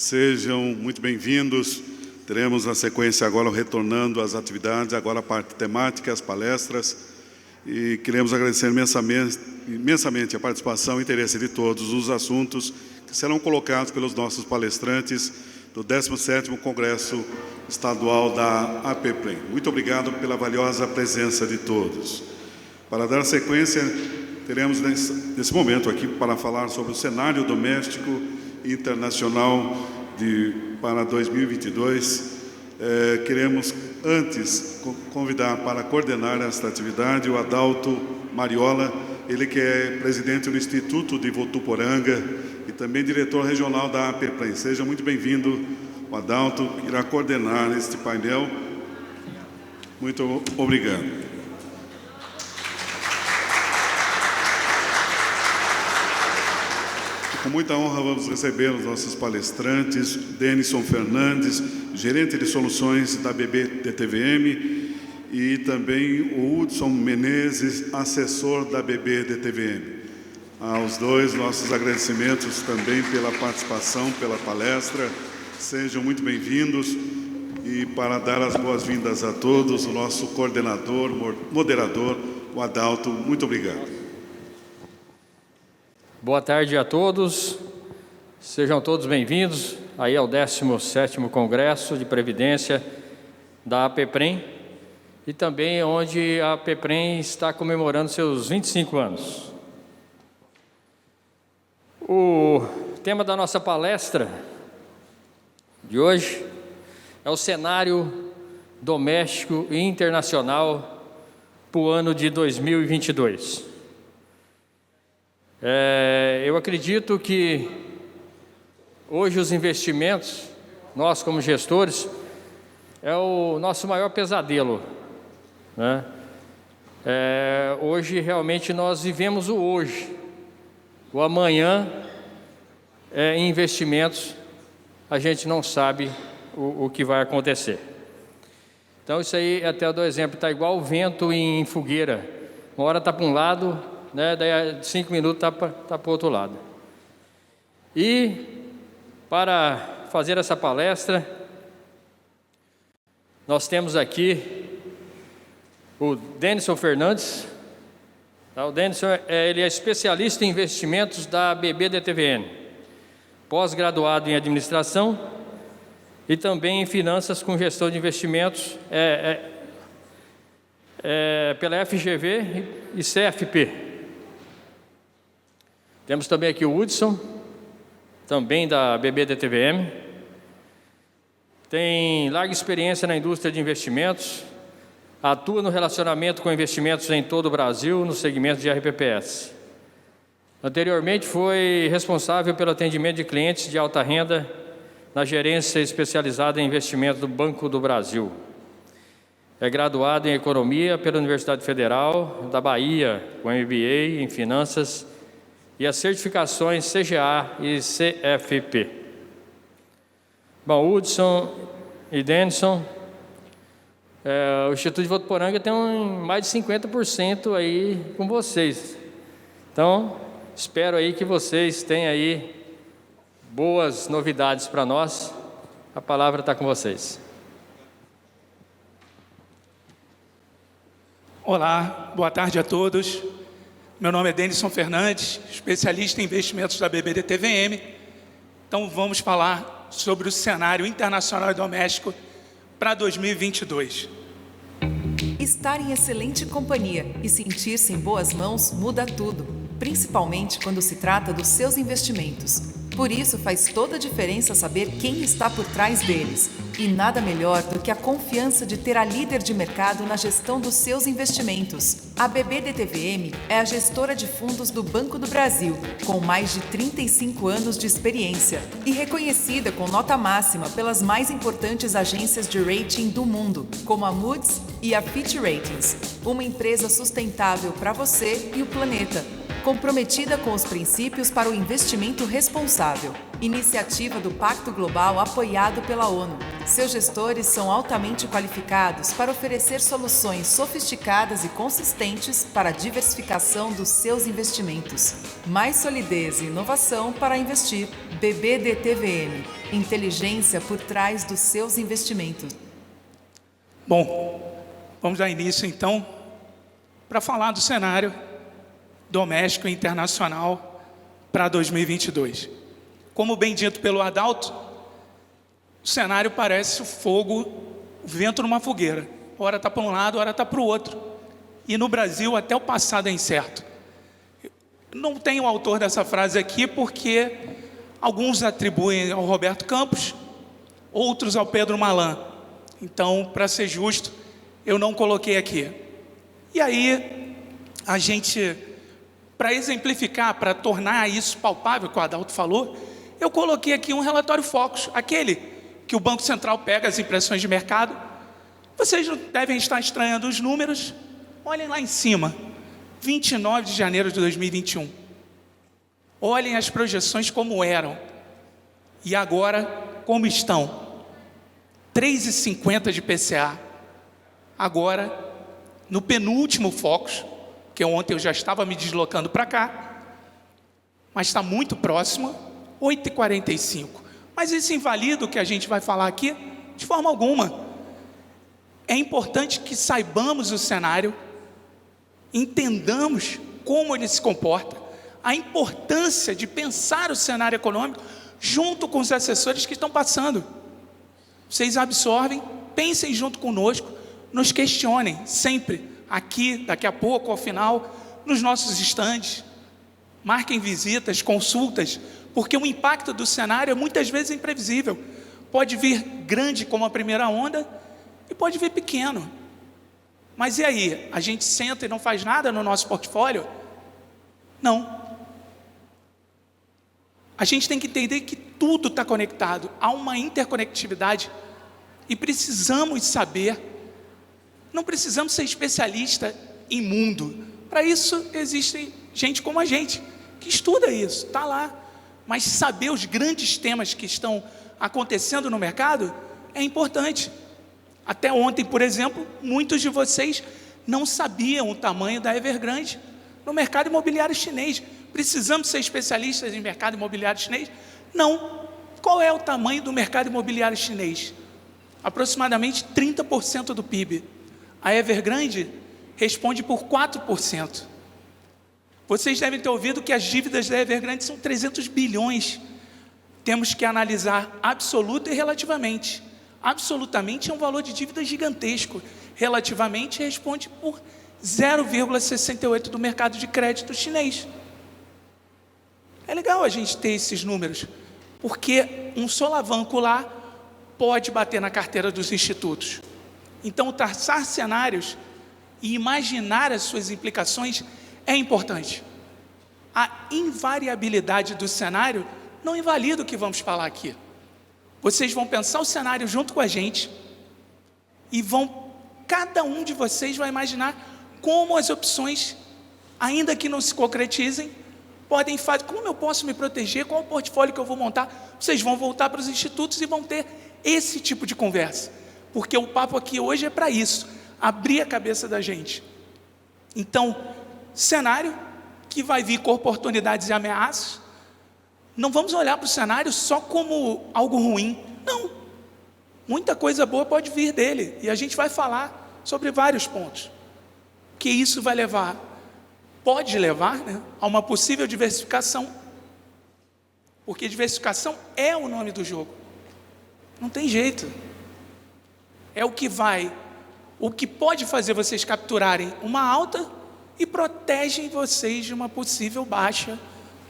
Sejam muito bem-vindos. Teremos na sequência agora retornando às atividades, agora a parte temática, as palestras. E queremos agradecer imensamente a participação e interesse de todos os assuntos que serão colocados pelos nossos palestrantes do 17º Congresso Estadual da APPREM. Muito obrigado pela valiosa presença de todos. Para dar sequência, teremos nesse momento aqui para falar sobre o cenário doméstico e internacional para 2022. Queremos antes convidar para coordenar esta atividade o Adalto Mariola, ele que é presidente do Instituto de Votuporanga e também diretor regional da APPREM. Seja muito bem-vindo, o Adalto, que irá coordenar este painel. Muito obrigado. Com muita honra vamos receber os nossos palestrantes, Denison Fernandes, gerente de soluções da BB-DTVM, e também o Hudson Menezes, assessor da BB-DTVM. Aos dois, nossos agradecimentos também pela participação, pela palestra. Sejam muito bem-vindos. E para dar as boas-vindas a todos, o nosso coordenador, moderador, o Adalto. Muito obrigado. Boa tarde a todos, sejam todos bem-vindos aí ao 17º Congresso de Previdência da APPREM e também onde a APPREM está comemorando seus 25 anos. O tema da nossa palestra de hoje é o cenário doméstico e internacional para o ano de 2022. Eu acredito que hoje os investimentos, nós como gestores, é o nosso maior pesadelo, né? Hoje realmente nós vivemos o hoje, o amanhã em investimentos a gente não sabe o que vai acontecer. Então isso aí, até eu dou exemplo, está igual o vento em fogueira, uma hora está para um lado, né? Daí a 5 minutos está para o outro lado. E para fazer essa palestra, nós temos aqui o Denison Fernandes. O Denison ele é especialista em investimentos da BB-DTVM, pós-graduado em administração e também em finanças com gestão de investimentos pela FGV e CFP. Temos também aqui o Hudson, também da BB-DTVM. Tem larga experiência na indústria de investimentos, atua no relacionamento com investimentos em todo o Brasil, no segmento de RPPS. Anteriormente foi responsável pelo atendimento de clientes de alta renda na gerência especializada em investimentos do Banco do Brasil. É graduado em Economia pela Universidade Federal da Bahia, com MBA em Finanças e as certificações CGA e CFP. Bom, Hudson e Denison, o Instituto de Votuporanga tem mais de 50% aí com vocês. Então, espero aí que vocês tenham aí boas novidades para nós. A palavra está com vocês. Olá, boa tarde a todos. Meu nome é Denison Fernandes, especialista em investimentos da BB-DTVM. Então vamos falar sobre o cenário internacional e doméstico para 2022. Estar em excelente companhia e sentir-se em boas mãos muda tudo, principalmente quando se trata dos seus investimentos. Por isso faz toda a diferença saber quem está por trás deles. E nada melhor do que a confiança de ter a líder de mercado na gestão dos seus investimentos. A BB-DTVM é a gestora de fundos do Banco do Brasil, com mais de 35 anos de experiência e reconhecida com nota máxima pelas mais importantes agências de rating do mundo, como a Moody's e a Fitch Ratings. Uma empresa sustentável para você e o planeta. comprometida com os princípios para o investimento responsável. Iniciativa do Pacto Global apoiado pela ONU. Seus gestores são altamente qualificados para oferecer soluções sofisticadas e consistentes para a diversificação dos seus investimentos. Mais solidez e inovação para investir. BBDTVM. Inteligência por trás dos seus investimentos. Bom, vamos dar início então para falar do cenário doméstico e internacional para 2022. Como bem dito pelo Adalto, o cenário parece o fogo, o vento numa fogueira. Ora está para um lado, ora está para o outro. E no Brasil até o passado é incerto. Não tenho o autor dessa frase aqui porque alguns atribuem ao Roberto Campos, outros ao Pedro Malan. Então, para ser justo, eu não coloquei aqui. E aí, a gente, para exemplificar, para tornar isso palpável, que o Adalto falou, eu coloquei aqui um relatório Focus, aquele que o Banco Central pega as impressões de mercado. Vocês não devem estar estranhando os números. Olhem lá em cima, 29 de janeiro de 2021. Olhem as projeções como eram e agora como estão. 3,50 de PCA. Agora, no penúltimo Focus, que ontem eu já estava me deslocando para cá, mas está muito próximo, 8,45. Mas isso invalida o que a gente vai falar aqui de forma alguma. É importante que saibamos o cenário, entendamos como ele se comporta, a importância de pensar o cenário econômico junto com os assessores que estão passando. Vocês absorvem, pensem junto conosco, nos questionem sempre, aqui, daqui a pouco, ao final, nos nossos estandes. Marquem visitas, consultas, porque o impacto do cenário é muitas vezes imprevisível. Pode vir grande como a primeira onda e pode vir pequeno. Mas e aí? A gente senta e não faz nada no nosso portfólio? Não. A gente tem que entender que tudo está conectado, há uma interconectividade e precisamos saber, não precisamos ser especialista em mundo. Para isso existe gente como a gente, que estuda isso, está lá. Mas saber os grandes temas que estão acontecendo no mercado é importante. Até ontem, por exemplo, muitos de vocês não sabiam o tamanho da Evergrande no mercado imobiliário chinês. Precisamos ser especialistas em mercado imobiliário chinês? Não. Qual é o tamanho do mercado imobiliário chinês? Aproximadamente 30% do PIB. A Evergrande responde por 4%. Vocês devem ter ouvido que as dívidas da Evergrande são 300 bilhões. Temos que analisar absoluta e relativamente. Absolutamente é um valor de dívida gigantesco. Relativamente responde por 0,68% do mercado de crédito chinês. É legal a gente ter esses números, porque um solavanco lá pode bater na carteira dos institutos. Então, traçar cenários e imaginar as suas implicações é importante. A invariabilidade do cenário não invalida o que vamos falar aqui. Vocês vão pensar o cenário junto com a gente e cada um de vocês vai imaginar como as opções, ainda que não se concretizem, podem fazer, como eu posso me proteger, qual o portfólio que eu vou montar. Vocês vão voltar para os institutos e vão ter esse tipo de conversa, porque o papo aqui hoje é para isso, abrir a cabeça da gente. Então, cenário que vai vir com oportunidades e ameaças. Não vamos olhar para o cenário só como algo ruim. Não. Muita coisa boa pode vir dele. E a gente vai falar sobre vários pontos. Que isso vai levar, pode levar, né, a uma possível diversificação. Porque diversificação é o nome do jogo. Não tem jeito. É o que pode fazer vocês capturarem uma alta e protegem vocês de uma possível baixa.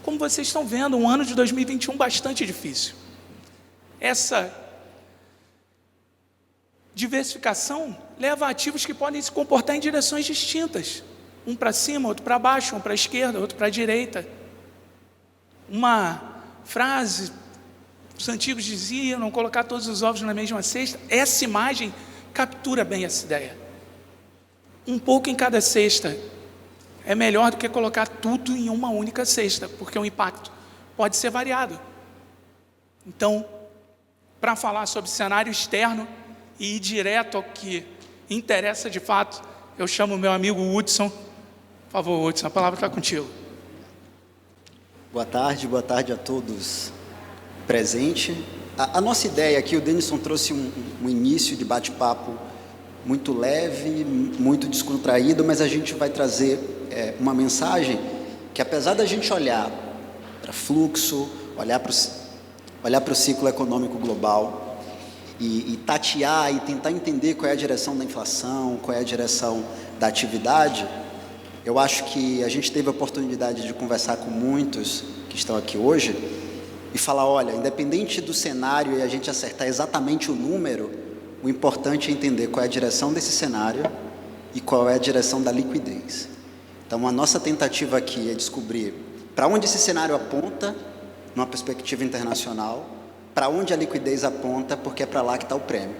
Como vocês estão vendo, um ano de 2021 bastante difícil. Essa diversificação leva a ativos que podem se comportar em direções distintas. Um para cima, outro para baixo, um para a esquerda, outro para a direita. Uma frase, os antigos diziam, não colocar todos os ovos na mesma cesta. Essa imagem captura bem essa ideia. Um pouco em cada cesta. é melhor do que colocar tudo em uma única cesta, porque o impacto pode ser variado. Então, para falar sobre cenário externo e ir direto ao que interessa de fato, eu chamo o meu amigo Hudson. Por favor, Hudson, a palavra está contigo. Boa tarde a todos presentes. A nossa ideia aqui, o Denison trouxe um início de bate-papo muito leve, muito descontraído, mas a gente vai trazer uma mensagem que, apesar da gente olhar para fluxo, olhar para o ciclo econômico global e tatear e tentar entender qual é a direção da inflação, qual é a direção da atividade, eu acho que a gente teve a oportunidade de conversar com muitos que estão aqui hoje e falar, olha, independente do cenário e a gente acertar exatamente o número, o importante é entender qual é a direção desse cenário e qual é a direção da liquidez. Então, a nossa tentativa aqui é descobrir para onde esse cenário aponta, numa perspectiva internacional, para onde a liquidez aponta, porque é para lá que está o prêmio.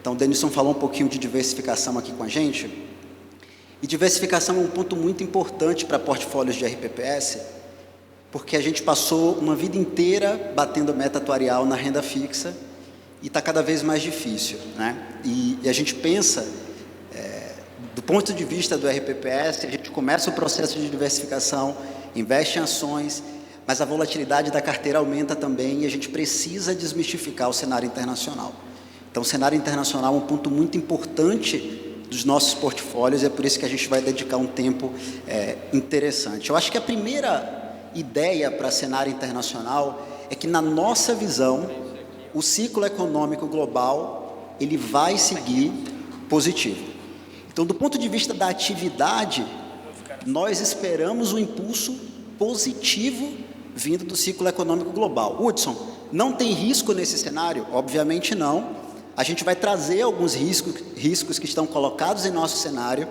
Então, o Denison falou um pouquinho de diversificação aqui com a gente, e diversificação é um ponto muito importante para portfólios de RPPS, porque a gente passou uma vida inteira batendo meta atuarial na renda fixa, e está cada vez mais difícil, né? E a gente pensa, do ponto de vista do RPPS, a gente começa o processo de diversificação, investe em ações, mas a volatilidade da carteira aumenta também e a gente precisa desmistificar o cenário internacional. Então, o cenário internacional é um ponto muito importante dos nossos portfólios e é por isso que a gente vai dedicar um tempo interessante. Eu acho que a primeira ideia para cenário internacional é que, na nossa visão, o ciclo econômico global ele vai seguir positivo. Então, do ponto de vista da atividade, nós esperamos um impulso positivo vindo do ciclo econômico global. Hudson, não tem risco nesse cenário? Obviamente não. A gente vai trazer alguns riscos que estão colocados em nosso cenário.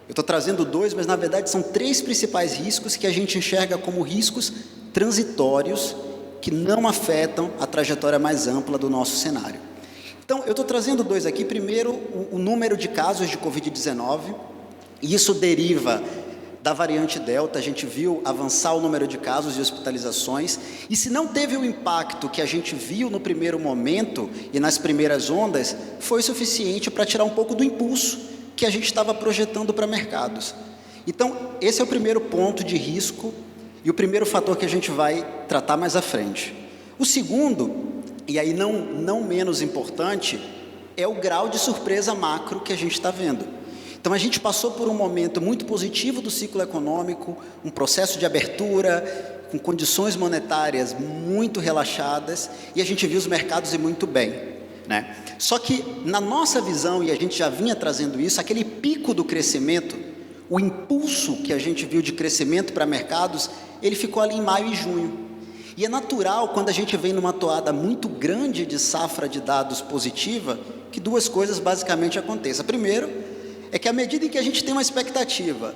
Eu estou trazendo 2, mas na verdade são 3 principais riscos que a gente enxerga como riscos transitórios que não afetam a trajetória mais ampla do nosso cenário. Então, eu estou trazendo 2 aqui. Primeiro, o número de casos de Covid-19, e isso deriva da variante Delta. A gente viu avançar o número de casos e hospitalizações, e se não teve o impacto que a gente viu no primeiro momento e nas primeiras ondas, foi suficiente para tirar um pouco do impulso que a gente estava projetando para mercados. Então, esse é o primeiro ponto de risco e o primeiro fator que a gente vai tratar mais à frente. O segundo, e aí não menos importante, é o grau de surpresa macro que a gente está vendo. Então, a gente passou por um momento muito positivo do ciclo econômico, um processo de abertura, com condições monetárias muito relaxadas, e a gente viu os mercados ir muito bem, né? Só que, na nossa visão, e a gente já vinha trazendo isso, aquele pico do crescimento, o impulso que a gente viu de crescimento para mercados, ele ficou ali em maio e junho. E é natural, quando a gente vem numa toada muito grande de safra de dados positiva, que 2 coisas basicamente aconteçam. Primeiro, é que à medida em que a gente tem uma expectativa,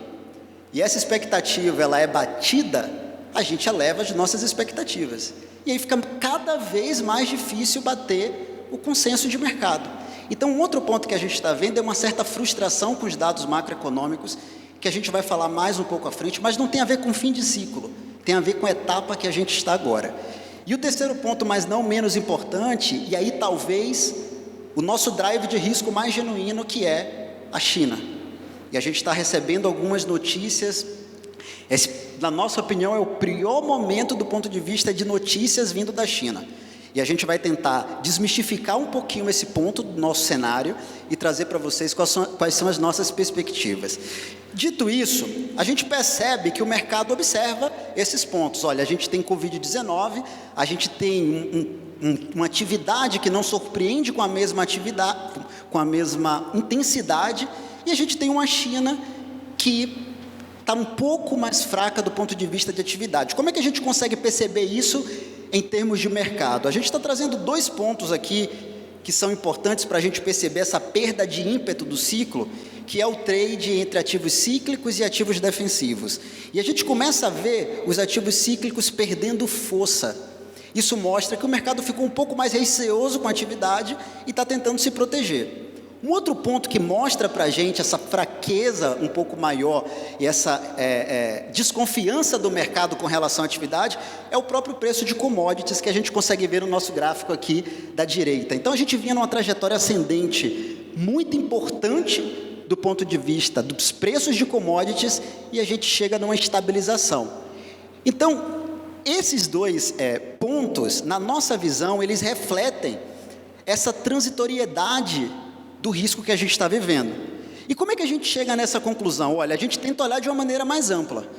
e essa expectativa ela é batida, a gente eleva as nossas expectativas. E aí fica cada vez mais difícil bater o consenso de mercado. Então, um outro ponto que a gente está vendo é uma certa frustração com os dados macroeconômicos, que a gente vai falar mais um pouco à frente, mas não tem a ver com fim de ciclo, tem a ver com a etapa que a gente está agora. E o terceiro ponto, mas não menos importante, e aí talvez o nosso drive de risco mais genuíno, que é a China. E a gente está recebendo algumas notícias, na nossa opinião, é o pior momento do ponto de vista de notícias vindo da China. E a gente vai tentar desmistificar um pouquinho esse ponto do nosso cenário e trazer para vocês quais são as nossas perspectivas. Dito isso, a gente percebe que o mercado observa esses pontos. Olha, a gente tem Covid-19, a gente tem uma atividade que não surpreende com a mesma atividade, com a mesma intensidade, e a gente tem uma China que está um pouco mais fraca do ponto de vista de atividade. Como é que a gente consegue perceber isso em termos de mercado? A gente está trazendo 2 pontos aqui que são importantes para a gente perceber essa perda de ímpeto do ciclo, que é o trade entre ativos cíclicos e ativos defensivos. E a gente começa a ver os ativos cíclicos perdendo força. Isso mostra que o mercado ficou um pouco mais receoso com a atividade e está tentando se proteger. Um outro ponto que mostra para a gente essa fraqueza um pouco maior e essa desconfiança do mercado com relação à atividade é o próprio preço de commodities, que a gente consegue ver no nosso gráfico aqui da direita. Então a gente vinha numa trajetória ascendente muito importante do ponto de vista dos preços de commodities e a gente chega numa estabilização. Então, esses dois pontos, na nossa visão, eles refletem essa transitoriedade do risco que a gente está vivendo. E como é que a gente chega nessa conclusão? Olha, a gente tenta olhar de uma maneira mais ampla.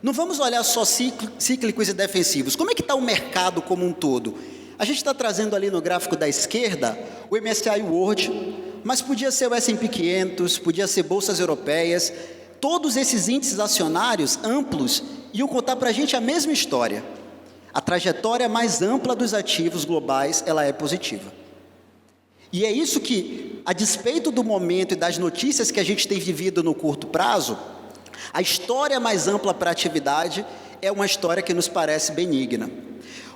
Não vamos olhar só cíclicos e defensivos. Como é que está o mercado como um todo? A gente está trazendo ali no gráfico da esquerda o MSCI World, mas podia ser o S&P 500, podia ser bolsas europeias. Todos esses índices acionários amplos iam contar para a gente a mesma história. A trajetória mais ampla dos ativos globais, ela é positiva. E é isso que, a despeito do momento e das notícias que a gente tem vivido no curto prazo, a história mais ampla para a atividade é uma história que nos parece benigna.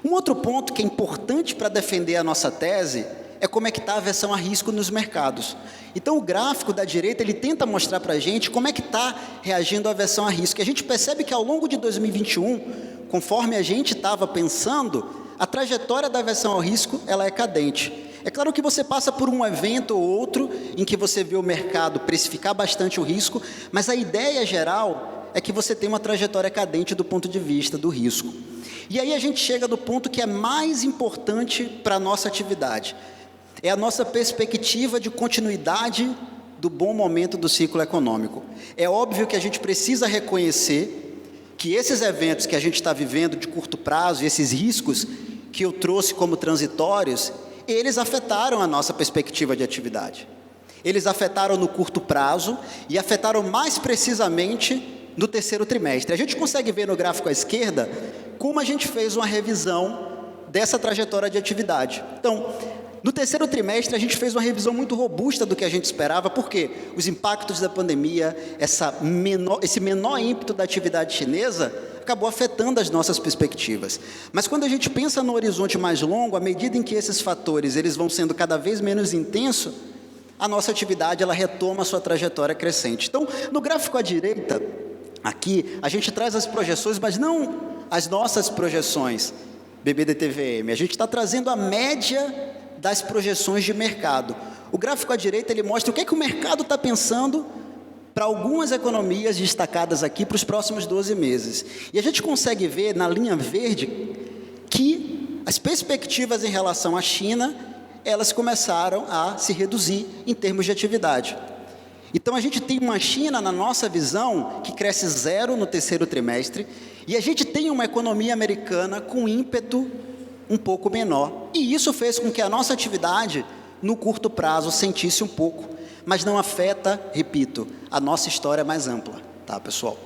Um outro ponto que é importante para defender a nossa tese é como é que está a aversão a risco nos mercados. Então, o gráfico da direita, ele tenta mostrar para a gente como é que está reagindo a aversão a risco. E a gente percebe que ao longo de 2021, conforme a gente estava pensando, a trajetória da aversão ao risco, ela é cadente. É claro que você passa por um evento ou outro em que você vê o mercado precificar bastante o risco, mas a ideia geral é que você tem uma trajetória cadente do ponto de vista do risco. E aí a gente chega no ponto que é mais importante para a nossa atividade. É a nossa perspectiva de continuidade do bom momento do ciclo econômico. É óbvio que a gente precisa reconhecer que esses eventos que a gente está vivendo de curto prazo, esses riscos que eu trouxe como transitórios, eles afetaram a nossa perspectiva de atividade. Eles afetaram no curto prazo e afetaram mais precisamente no terceiro trimestre. A gente consegue ver no gráfico à esquerda como a gente fez uma revisão dessa trajetória de atividade. Então, no terceiro trimestre, a gente fez uma revisão muito robusta do que a gente esperava, porque os impactos da pandemia, esse menor ímpeto da atividade chinesa, acabou afetando as nossas perspectivas. Mas quando a gente pensa no horizonte mais longo, à medida em que esses fatores eles vão sendo cada vez menos intensos, a nossa atividade ela retoma a sua trajetória crescente. Então, no gráfico à direita, aqui, a gente traz as projeções, mas não as nossas projeções, BBDTVM. A gente está trazendo a média das projeções de mercado. O gráfico à direita ele mostra o que é que o mercado está pensando para algumas economias destacadas aqui para os próximos 12 meses. E a gente consegue ver na linha verde que as perspectivas em relação à China, elas começaram a se reduzir em termos de atividade. Então a gente tem uma China, na nossa visão, que cresce 0 no terceiro trimestre, e a gente tem uma economia americana com ímpeto um pouco menor. E isso fez com que a nossa atividade, no curto prazo, sentisse um pouco, mas não afeta, repito, a nossa história mais ampla, tá, pessoal?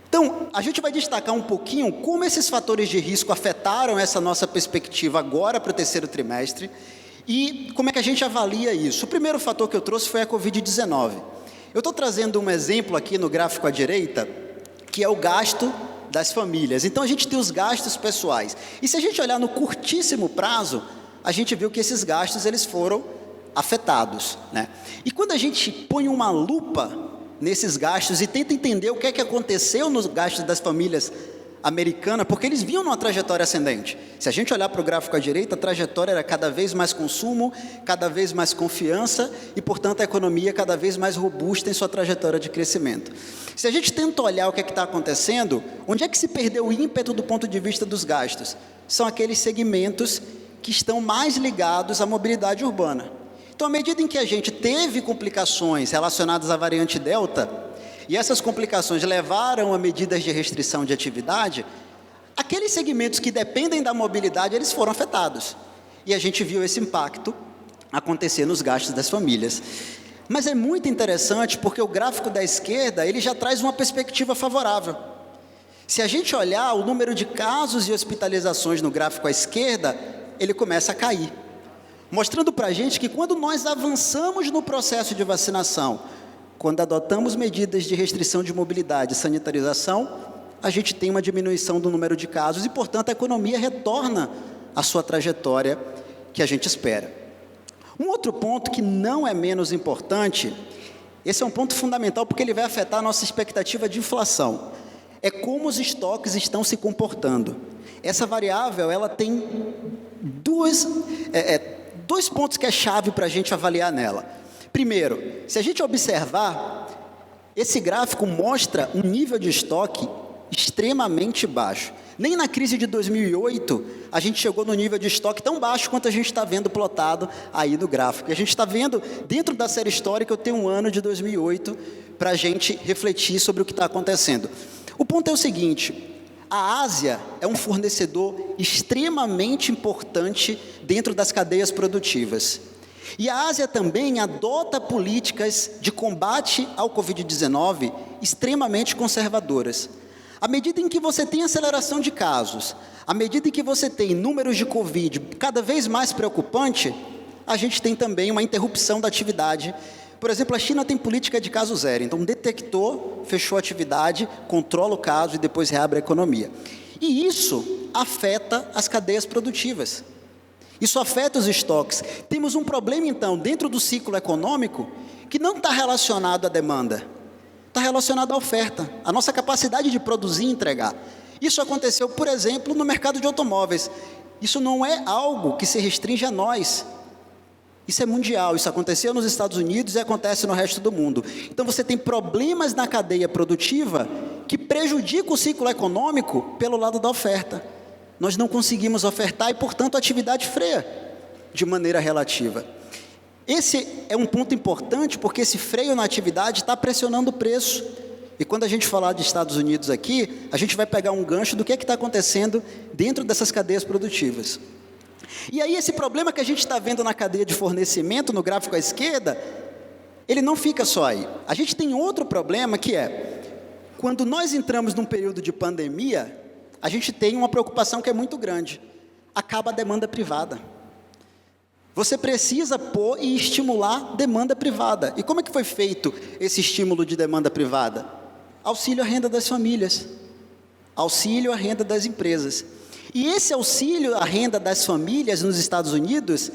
Então, a gente vai destacar um pouquinho como esses fatores de risco afetaram essa nossa perspectiva agora para o terceiro trimestre e como é que a gente avalia isso. O primeiro fator que eu trouxe foi a Covid-19. Eu estou trazendo um exemplo aqui no gráfico à direita, que é o gasto das famílias. Então, a gente tem os gastos pessoais. E se a gente olhar no curtíssimo prazo, a gente viu que esses gastos eles foram afetados, né? E quando a gente põe uma lupa nesses gastos e tenta entender o que é que aconteceu nos gastos das famílias americanas, porque eles vinham numa trajetória ascendente. Se a gente olhar para o gráfico à direita, a trajetória era cada vez mais consumo, cada vez mais confiança e, portanto, a economia cada vez mais robusta em sua trajetória de crescimento. Se a gente tenta olhar o que é que está acontecendo, onde é que se perdeu o ímpeto do ponto de vista dos gastos? São aqueles segmentos que estão mais ligados à mobilidade urbana. Então, à medida em que a gente teve complicações relacionadas à variante Delta, e essas complicações levaram a medidas de restrição de atividade, aqueles segmentos que dependem da mobilidade, eles foram afetados. E a gente viu esse impacto acontecer nos gastos das famílias. Mas é muito interessante porque o gráfico da esquerda, ele já traz uma perspectiva favorável. Se a gente olhar o número de casos e hospitalizações no gráfico à esquerda, ele começa a cair. Mostrando para a gente que quando nós avançamos no processo de vacinação, quando adotamos medidas de restrição de mobilidade e sanitarização, a gente tem uma diminuição do número de casos e, portanto, a economia retorna à sua trajetória que a gente espera. Um outro ponto que não é menos importante, esse é um ponto fundamental porque ele vai afetar a nossa expectativa de inflação, é como os estoques estão se comportando. Essa variável, ela tem dois pontos que é chave para a gente avaliar nela. Primeiro, se a gente observar, esse gráfico mostra um nível de estoque extremamente baixo. Nem na crise de 2008, a gente chegou no nível de estoque tão baixo quanto a gente está vendo plotado aí no gráfico. E a gente está vendo, dentro da série histórica, eu tenho um ano de 2008 para a gente refletir sobre o que está acontecendo. O ponto é o seguinte, a Ásia é um fornecedor extremamente importante dentro das cadeias produtivas. E a Ásia também adota políticas de combate ao Covid-19 extremamente conservadoras. À medida em que você tem aceleração de casos, à medida em que você tem números de Covid cada vez mais preocupante, a gente tem também uma interrupção da atividade. Por exemplo, a China tem política de caso zero, então detectou, fechou a atividade, controla o caso e depois reabre a economia. E isso afeta as cadeias produtivas. Isso afeta os estoques. Temos um problema, então, dentro do ciclo econômico, que não está relacionado à demanda, está relacionado à oferta, à nossa capacidade de produzir e entregar. Isso aconteceu, por exemplo, no mercado de automóveis. Isso não é algo que se restringe a nós. Isso é mundial, isso aconteceu nos Estados Unidos e acontece no resto do mundo. Então você tem problemas na cadeia produtiva que prejudicam o ciclo econômico pelo lado da oferta. Nós não conseguimos ofertar e, portanto, a atividade freia de maneira relativa. Esse é um ponto importante porque esse freio na atividade está pressionando o preço. E quando a gente falar de Estados Unidos aqui, a gente vai pegar um gancho do que é que está acontecendo dentro dessas cadeias produtivas. E aí esse problema que a gente está vendo na cadeia de fornecimento, no gráfico à esquerda, ele não fica só aí. A gente tem outro problema que é, quando nós entramos num período de pandemia, a gente tem uma preocupação que é muito grande. Acaba a demanda privada. Você precisa pôr e estimular demanda privada. E como é que foi feito esse estímulo de demanda privada? Auxílio à renda das famílias. Auxílio à renda das empresas. E esse auxílio à renda das famílias nos Estados Unidos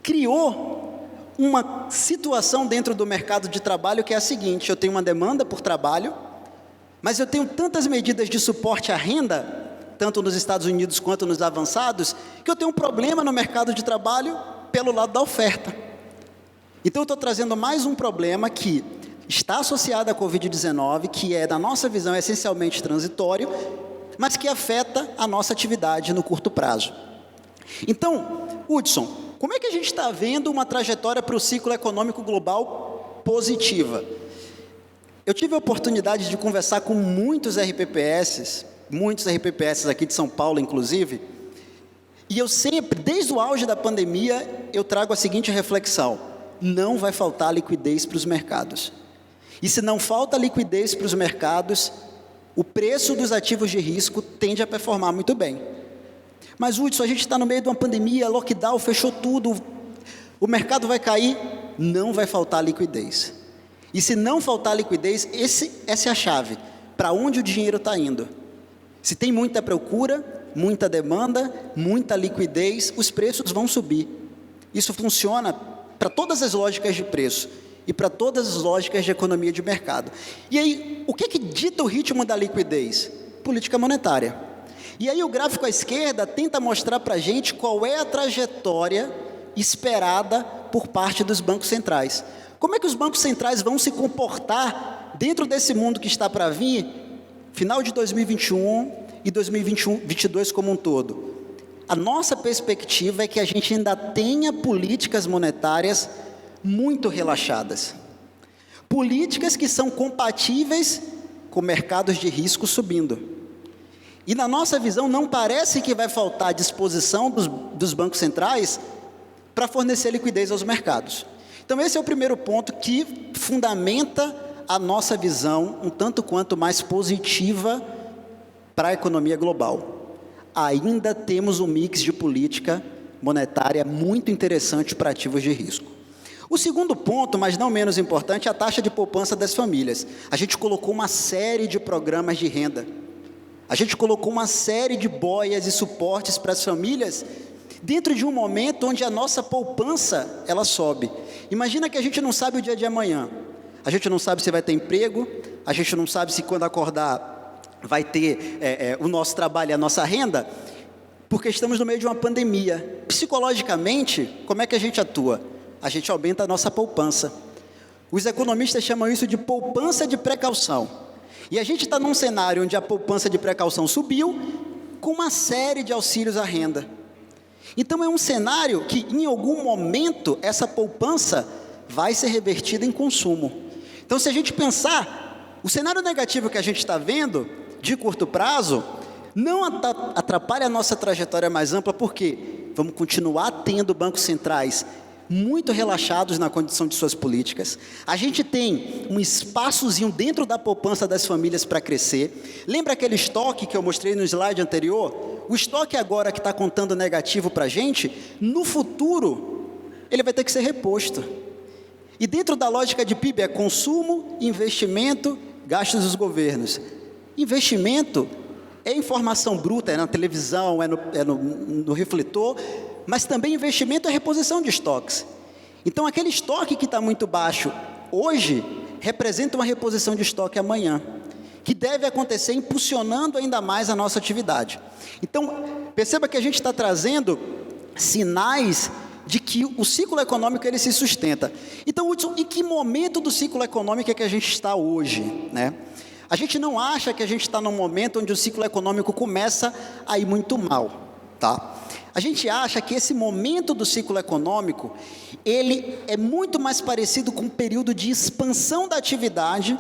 criou uma situação dentro do mercado de trabalho que é a seguinte: eu tenho uma demanda por trabalho, mas eu tenho tantas medidas de suporte à renda, tanto nos Estados Unidos quanto nos avançados, que eu tenho um problema no mercado de trabalho pelo lado da oferta. Então eu estou trazendo mais um problema que está associado à Covid-19, que é, na nossa visão, essencialmente transitório, mas que afeta a nossa atividade no curto prazo. Então, Hudson, como é que a gente está vendo uma trajetória para o ciclo econômico global positiva? Eu tive a oportunidade de conversar com muitos RPPS aqui de São Paulo, inclusive, e eu sempre, desde o auge da pandemia, eu trago a seguinte reflexão: não vai faltar liquidez para os mercados. E se não falta liquidez para os mercados, o preço dos ativos de risco tende a performar muito bem. Mas, Hudson, a gente está no meio de uma pandemia, lockdown, fechou tudo, o mercado vai cair, não vai faltar liquidez. E se não faltar liquidez, essa é a chave, para onde o dinheiro está indo. Se tem muita procura, muita demanda, muita liquidez, os preços vão subir. Isso funciona para todas as lógicas de preço e para todas as lógicas de economia de mercado. E aí, o que dita o ritmo da liquidez? Política monetária. E aí o gráfico à esquerda tenta mostrar para a gente qual é a trajetória esperada por parte dos bancos centrais. Como é que os bancos centrais vão se comportar dentro desse mundo que está para vir, final de 2021 e 2022 como um todo? A nossa perspectiva é que a gente ainda tenha políticas monetárias muito relaxadas. Políticas que são compatíveis com mercados de risco subindo. E na nossa visão não parece que vai faltar disposição dos bancos centrais para fornecer liquidez aos mercados. Então esse é o primeiro ponto que fundamenta a nossa visão um tanto quanto mais positiva para a economia global. Ainda temos um mix de política monetária muito interessante para ativos de risco. O segundo ponto, mas não menos importante, é a taxa de poupança das famílias. A gente colocou uma série de programas de renda. A gente colocou uma série de boias e suportes para as famílias dentro de um momento onde a nossa poupança, ela sobe. Imagina que a gente não sabe o dia de amanhã. A gente não sabe se vai ter emprego, a gente não sabe se quando acordar vai ter o nosso trabalho e a nossa renda, porque estamos no meio de uma pandemia. Psicologicamente, como é que a gente atua? A gente aumenta a nossa poupança. Os economistas chamam isso de poupança de precaução. E a gente está num cenário onde a poupança de precaução subiu, com uma série de auxílios à renda. Então é um cenário que em algum momento essa poupança vai ser revertida em consumo. Então se a gente pensar, o cenário negativo que a gente está vendo, de curto prazo, não atrapalha a nossa trajetória mais ampla, porque vamos continuar tendo bancos centrais muito relaxados na condição de suas políticas. A gente tem um espaçozinho dentro da poupança das famílias para crescer. Lembra aquele estoque que eu mostrei no slide anterior? O estoque agora que está contando negativo para a gente, no futuro, ele vai ter que ser reposto. E dentro da lógica de PIB é consumo, investimento, gastos dos governos. Investimento é informação bruta, é na televisão, é no refletor, mas também investimento é reposição de estoques. Então aquele estoque que está muito baixo hoje, representa uma reposição de estoque amanhã, que deve acontecer impulsionando ainda mais a nossa atividade. Então perceba que a gente está trazendo sinais de que o ciclo econômico ele se sustenta. Então, Hudson, em que momento do ciclo econômico é que a gente está hoje, né? A gente não acha que a gente está num momento onde o ciclo econômico começa a ir muito mal, tá? A gente acha que esse momento do ciclo econômico, ele é muito mais parecido com um período de expansão da atividade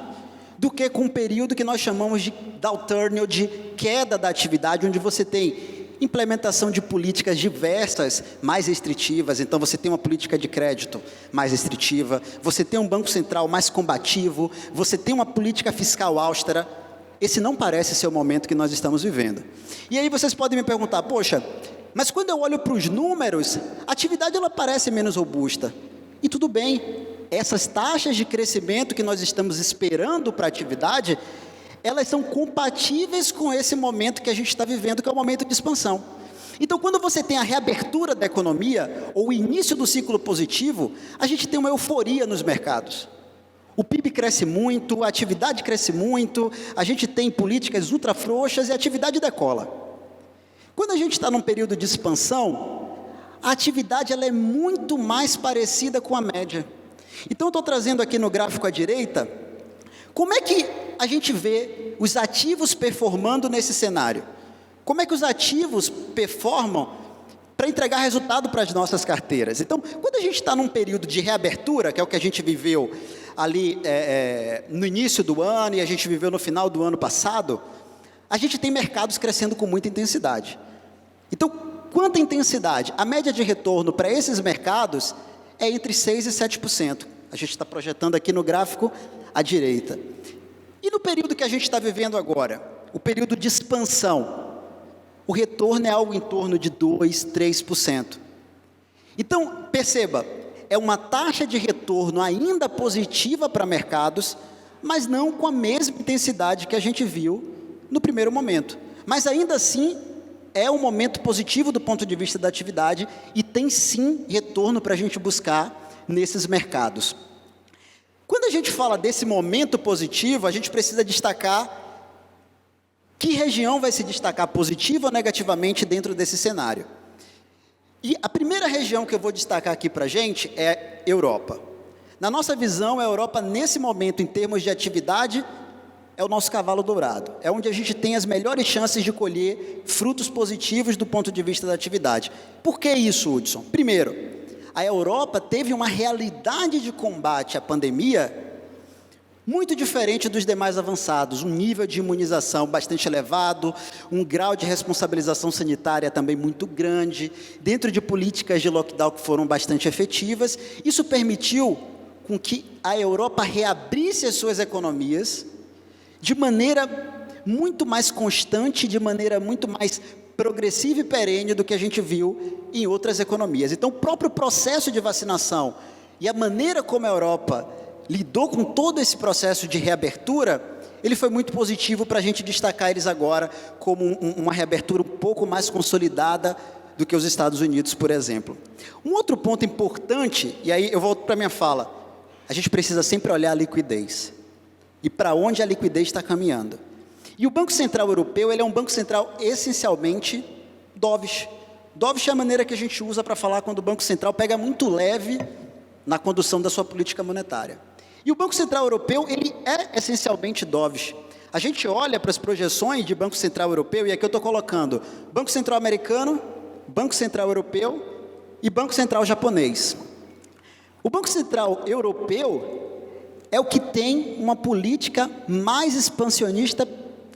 do que com um período que nós chamamos de downturn, ou de queda da atividade, onde você tem implementação de políticas diversas, mais restritivas. Então você tem uma política de crédito mais restritiva, você tem um banco central mais combativo, você tem uma política fiscal austera. Esse não parece ser o momento que nós estamos vivendo. E aí vocês podem me perguntar, poxa, mas quando eu olho para os números, a atividade ela parece menos robusta. E tudo bem, essas taxas de crescimento que nós estamos esperando para a atividade, elas são compatíveis com esse momento que a gente está vivendo, que é o momento de expansão. Então, quando você tem a reabertura da economia, ou o início do ciclo positivo, a gente tem uma euforia nos mercados. O PIB cresce muito, a atividade cresce muito, a gente tem políticas ultra frouxas e a atividade decola. Quando a gente está num período de expansão, a atividade ela é muito mais parecida com a média. Então, eu estou trazendo aqui no gráfico à direita, como é que a gente vê os ativos performando nesse cenário? Como é que os ativos performam para entregar resultado para as nossas carteiras? Então, quando a gente está num período de reabertura, que é o que a gente viveu ali no início do ano e a gente viveu no final do ano passado, a gente tem mercados crescendo com muita intensidade. Então, quanta intensidade? A média de retorno para esses mercados é entre 6% e 7%. A gente está projetando aqui no gráfico à direita. E no período que a gente está vivendo agora, o período de expansão, o retorno é algo em torno de 2%, 3%. Então, perceba, é uma taxa de retorno ainda positiva para mercados, mas não com a mesma intensidade que a gente viu no primeiro momento. Mas ainda assim, é um momento positivo do ponto de vista da atividade e tem sim retorno para a gente buscar nesses mercados. Quando a gente fala desse momento positivo, a gente precisa destacar que região vai se destacar positiva ou negativamente dentro desse cenário. E a primeira região que eu vou destacar aqui para a gente é Europa. Na nossa visão, a Europa, nesse momento, em termos de atividade, é o nosso cavalo dourado. É onde a gente tem as melhores chances de colher frutos positivos do ponto de vista da atividade. Por que isso, Hudson? Primeiro, a Europa teve uma realidade de combate à pandemia muito diferente dos demais avançados, um nível de imunização bastante elevado, um grau de responsabilização sanitária também muito grande, dentro de políticas de lockdown que foram bastante efetivas. Isso permitiu com que a Europa reabrisse as suas economias de maneira muito mais constante, de maneira muito mais progressiva e perene do que a gente viu em outras economias. Então, o próprio processo de vacinação e a maneira como a Europa lidou com todo esse processo de reabertura, ele foi muito positivo para a gente destacar eles agora como uma reabertura um pouco mais consolidada do que os Estados Unidos, por exemplo. Um outro ponto importante, e aí eu volto para a minha fala, a gente precisa sempre olhar a liquidez e para onde a liquidez está caminhando. E o Banco Central Europeu, ele é um banco central essencialmente dovish. Dovish é a maneira que a gente usa para falar quando o Banco Central pega muito leve na condução da sua política monetária. E o Banco Central Europeu, ele é essencialmente dovish. A gente olha para as projeções de Banco Central Europeu, e aqui eu estou colocando Banco Central Americano, Banco Central Europeu e Banco Central Japonês. O Banco Central Europeu é o que tem uma política mais expansionista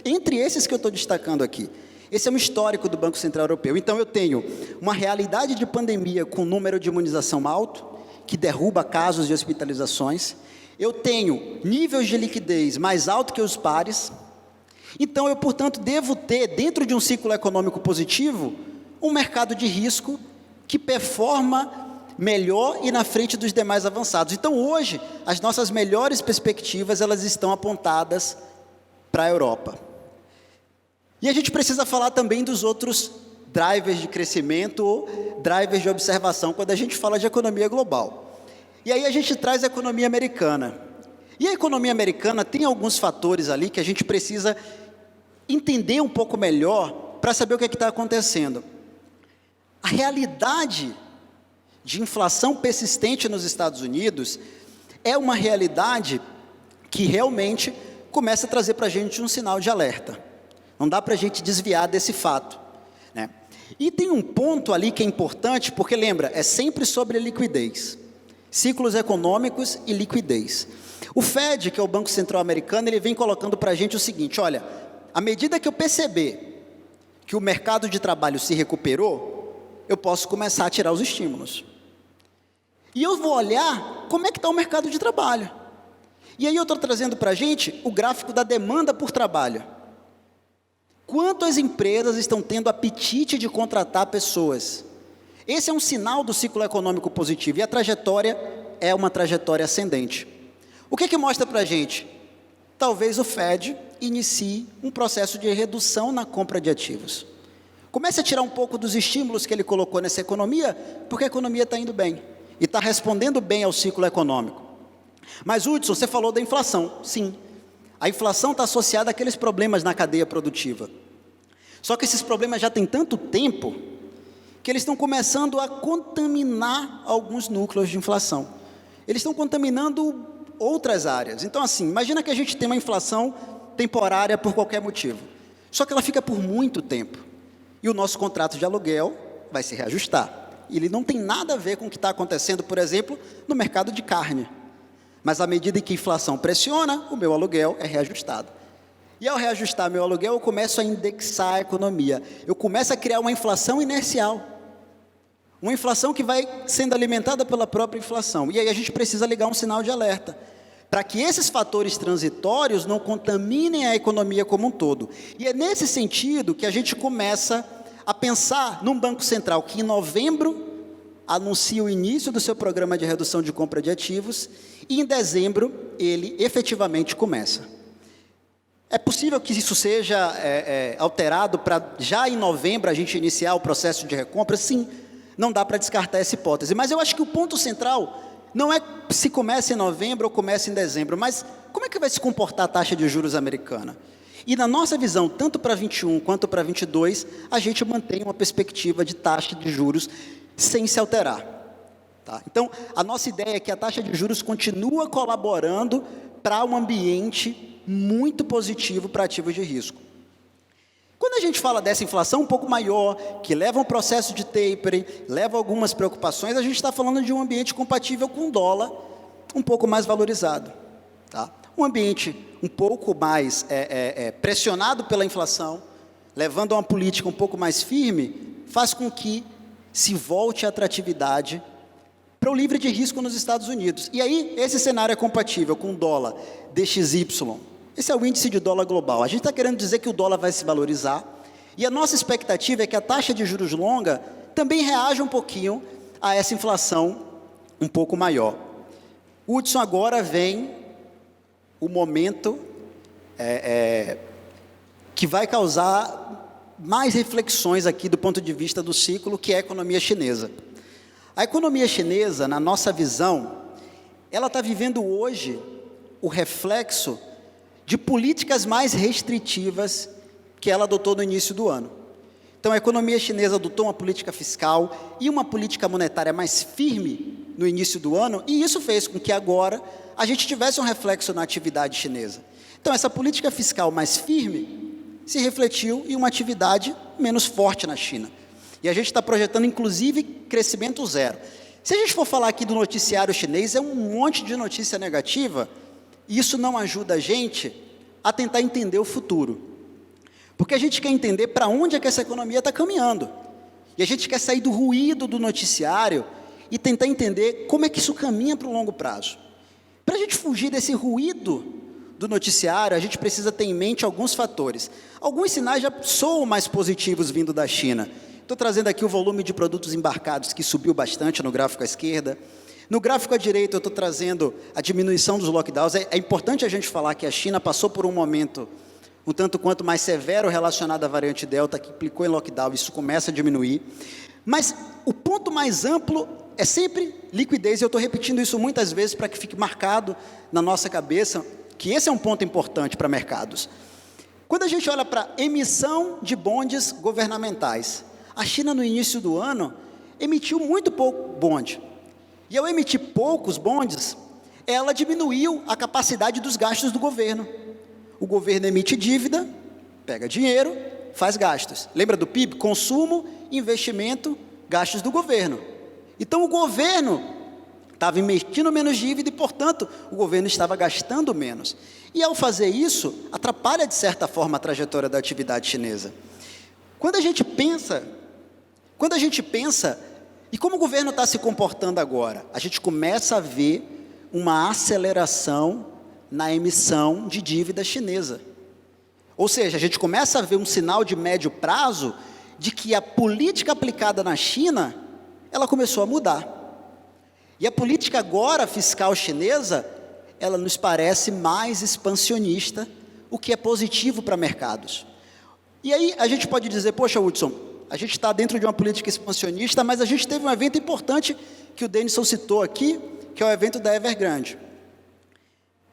entre esses que eu estou destacando aqui. Esse é um histórico do Banco Central Europeu. Então, eu tenho uma realidade de pandemia com número de imunização alto, que derruba casos de hospitalizações. Eu tenho níveis de liquidez mais alto que os pares. Então, eu, portanto, devo ter, dentro de um ciclo econômico positivo, um mercado de risco que performa melhor e na frente dos demais avançados. Então, hoje, as nossas melhores perspectivas, elas estão apontadas para a Europa. E a gente precisa falar também dos outros drivers de crescimento ou drivers de observação quando a gente fala de economia global. E aí a gente traz a economia americana. E a economia americana tem alguns fatores ali que a gente precisa entender um pouco melhor para saber o que está acontecendo. A realidade de inflação persistente nos Estados Unidos é uma realidade que realmente começa a trazer para a gente um sinal de alerta. Não dá para a gente desviar desse fato, né? E tem um ponto ali que é importante, porque lembra, é sempre sobre liquidez, ciclos econômicos e liquidez. O Fed, que é o Banco Central Americano, ele vem colocando para a gente o seguinte: olha, à medida que eu perceber que o mercado de trabalho se recuperou, eu posso começar a tirar os estímulos. E eu vou olhar como é que está o mercado de trabalho. E aí eu estou trazendo para a gente o gráfico da demanda por trabalho. Quanto as empresas estão tendo apetite de contratar pessoas? Esse é um sinal do ciclo econômico positivo, e a trajetória é uma trajetória ascendente. O que mostra para a gente? Talvez o Fed inicie um processo de redução na compra de ativos. Comece a tirar um pouco dos estímulos que ele colocou nessa economia, porque a economia está indo bem, e está respondendo bem ao ciclo econômico. Mas, Hudson, você falou da inflação. Sim. A inflação está associada àqueles problemas na cadeia produtiva. Só que esses problemas já têm tanto tempo que eles estão começando a contaminar alguns núcleos de inflação. Eles estão contaminando outras áreas. Então, assim, imagina que a gente tem uma inflação temporária por qualquer motivo. Só que ela fica por muito tempo. E o nosso contrato de aluguel vai se reajustar. Ele não tem nada a ver com o que está acontecendo, por exemplo, no mercado de carne. Mas à medida que a inflação pressiona, o meu aluguel é reajustado. E ao reajustar meu aluguel, eu começo a indexar a economia. Eu começo a criar uma inflação inercial. Uma inflação que vai sendo alimentada pela própria inflação. E aí a gente precisa ligar um sinal de alerta, para que esses fatores transitórios não contaminem a economia como um todo. E é nesse sentido que a gente começa a pensar num Banco Central que em novembro anuncia o início do seu programa de redução de compra de ativos, e em dezembro ele efetivamente começa. É possível que isso seja alterado para já em novembro a gente iniciar o processo de recompra? Sim, não dá para descartar essa hipótese, mas eu acho que o ponto central não é se começa em novembro ou começa em dezembro, mas como é que vai se comportar a taxa de juros americana? E na nossa visão, tanto para 21 quanto para 22, a gente mantém uma perspectiva de taxa de juros sem se alterar. Tá? Então, a nossa ideia é que a taxa de juros continua colaborando para um ambiente muito positivo para ativos de risco. Quando a gente fala dessa inflação um pouco maior, que leva a um processo de tapering, leva a algumas preocupações, a gente está falando de um ambiente compatível com o dólar um pouco mais valorizado. Tá? Um ambiente um pouco mais pressionado pela inflação, levando a uma política um pouco mais firme, faz com que se volte a atratividade para o livre de risco nos Estados Unidos. E aí, esse cenário é compatível com o dólar DXY. Esse é o índice de dólar global. A gente está querendo dizer que o dólar vai se valorizar, e a nossa expectativa é que a taxa de juros longa também reaja um pouquinho a essa inflação um pouco maior. Hudson, agora vem o momento que vai causar mais reflexões aqui do ponto de vista do ciclo, que é a economia chinesa. A economia chinesa, na nossa visão, ela está vivendo hoje o reflexo de políticas mais restritivas que ela adotou no início do ano. Então, a economia chinesa adotou uma política fiscal e uma política monetária mais firme no início do ano, e isso fez com que agora a gente tivesse um reflexo na atividade chinesa. Então, essa política fiscal mais firme se refletiu em uma atividade menos forte na China. E a gente está projetando, inclusive, crescimento zero. Se a gente for falar aqui do noticiário chinês, é um monte de notícia negativa, e isso não ajuda a gente a tentar entender o futuro. Porque a gente quer entender para onde é que essa economia está caminhando. E a gente quer sair do ruído do noticiário e tentar entender como é que isso caminha para o longo prazo. Para a gente fugir desse ruído do noticiário, a gente precisa ter em mente alguns fatores. Alguns sinais já soam mais positivos vindo da China. Estou trazendo aqui o volume de produtos embarcados, que subiu bastante no gráfico à esquerda. No gráfico à direita, eu estou trazendo a diminuição dos lockdowns. É importante a gente falar que a China passou por um momento um tanto quanto mais severo relacionado à variante Delta, que implicou em lockdown, isso começa a diminuir. Mas o ponto mais amplo é sempre liquidez, e eu estou repetindo isso muitas vezes para que fique marcado na nossa cabeça, que esse é um ponto importante para mercados. Quando a gente olha para emissão de bondes governamentais, a China no início do ano emitiu muito pouco bonde. E ao emitir poucos bondes, ela diminuiu a capacidade dos gastos do governo. O governo emite dívida, pega dinheiro, faz gastos. Lembra do PIB? Consumo, investimento, gastos do governo. Então o governo estava emitindo menos dívida e, portanto, o governo estava gastando menos. E ao fazer isso, atrapalha de certa forma a trajetória da atividade chinesa. Quando a gente pensa, e como o governo está se comportando agora, a gente começa a ver uma aceleração na emissão de dívida chinesa. Ou seja, a gente começa a ver um sinal de médio prazo de que a política aplicada na China, ela começou a mudar. E a política agora fiscal chinesa, ela nos parece mais expansionista, o que é positivo para mercados. E aí a gente pode dizer, poxa, Hudson, a gente está dentro de uma política expansionista, mas a gente teve um evento importante que o Denison citou aqui, que é o evento da Evergrande.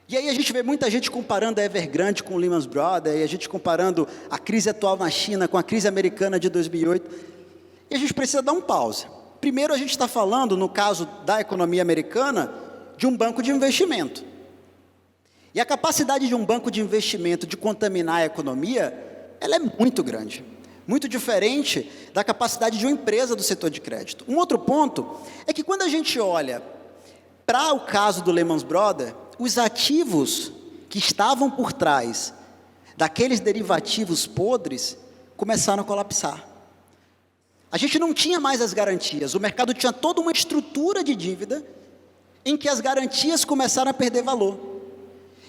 E aí a gente vê muita gente comparando a Evergrande com o Lehman Brothers, e a gente comparando a crise atual na China com a crise americana de 2008, e a gente precisa dar um pause. Primeiro, a gente está falando, no caso da economia americana, de um banco de investimento. E a capacidade de um banco de investimento de contaminar a economia, ela é muito grande. Muito diferente da capacidade de uma empresa do setor de crédito. Um outro ponto é que quando a gente olha para o caso do Lehman Brothers, os ativos que estavam por trás daqueles derivativos podres começaram a colapsar. A gente não tinha mais as garantias, o mercado tinha toda uma estrutura de dívida em que as garantias começaram a perder valor.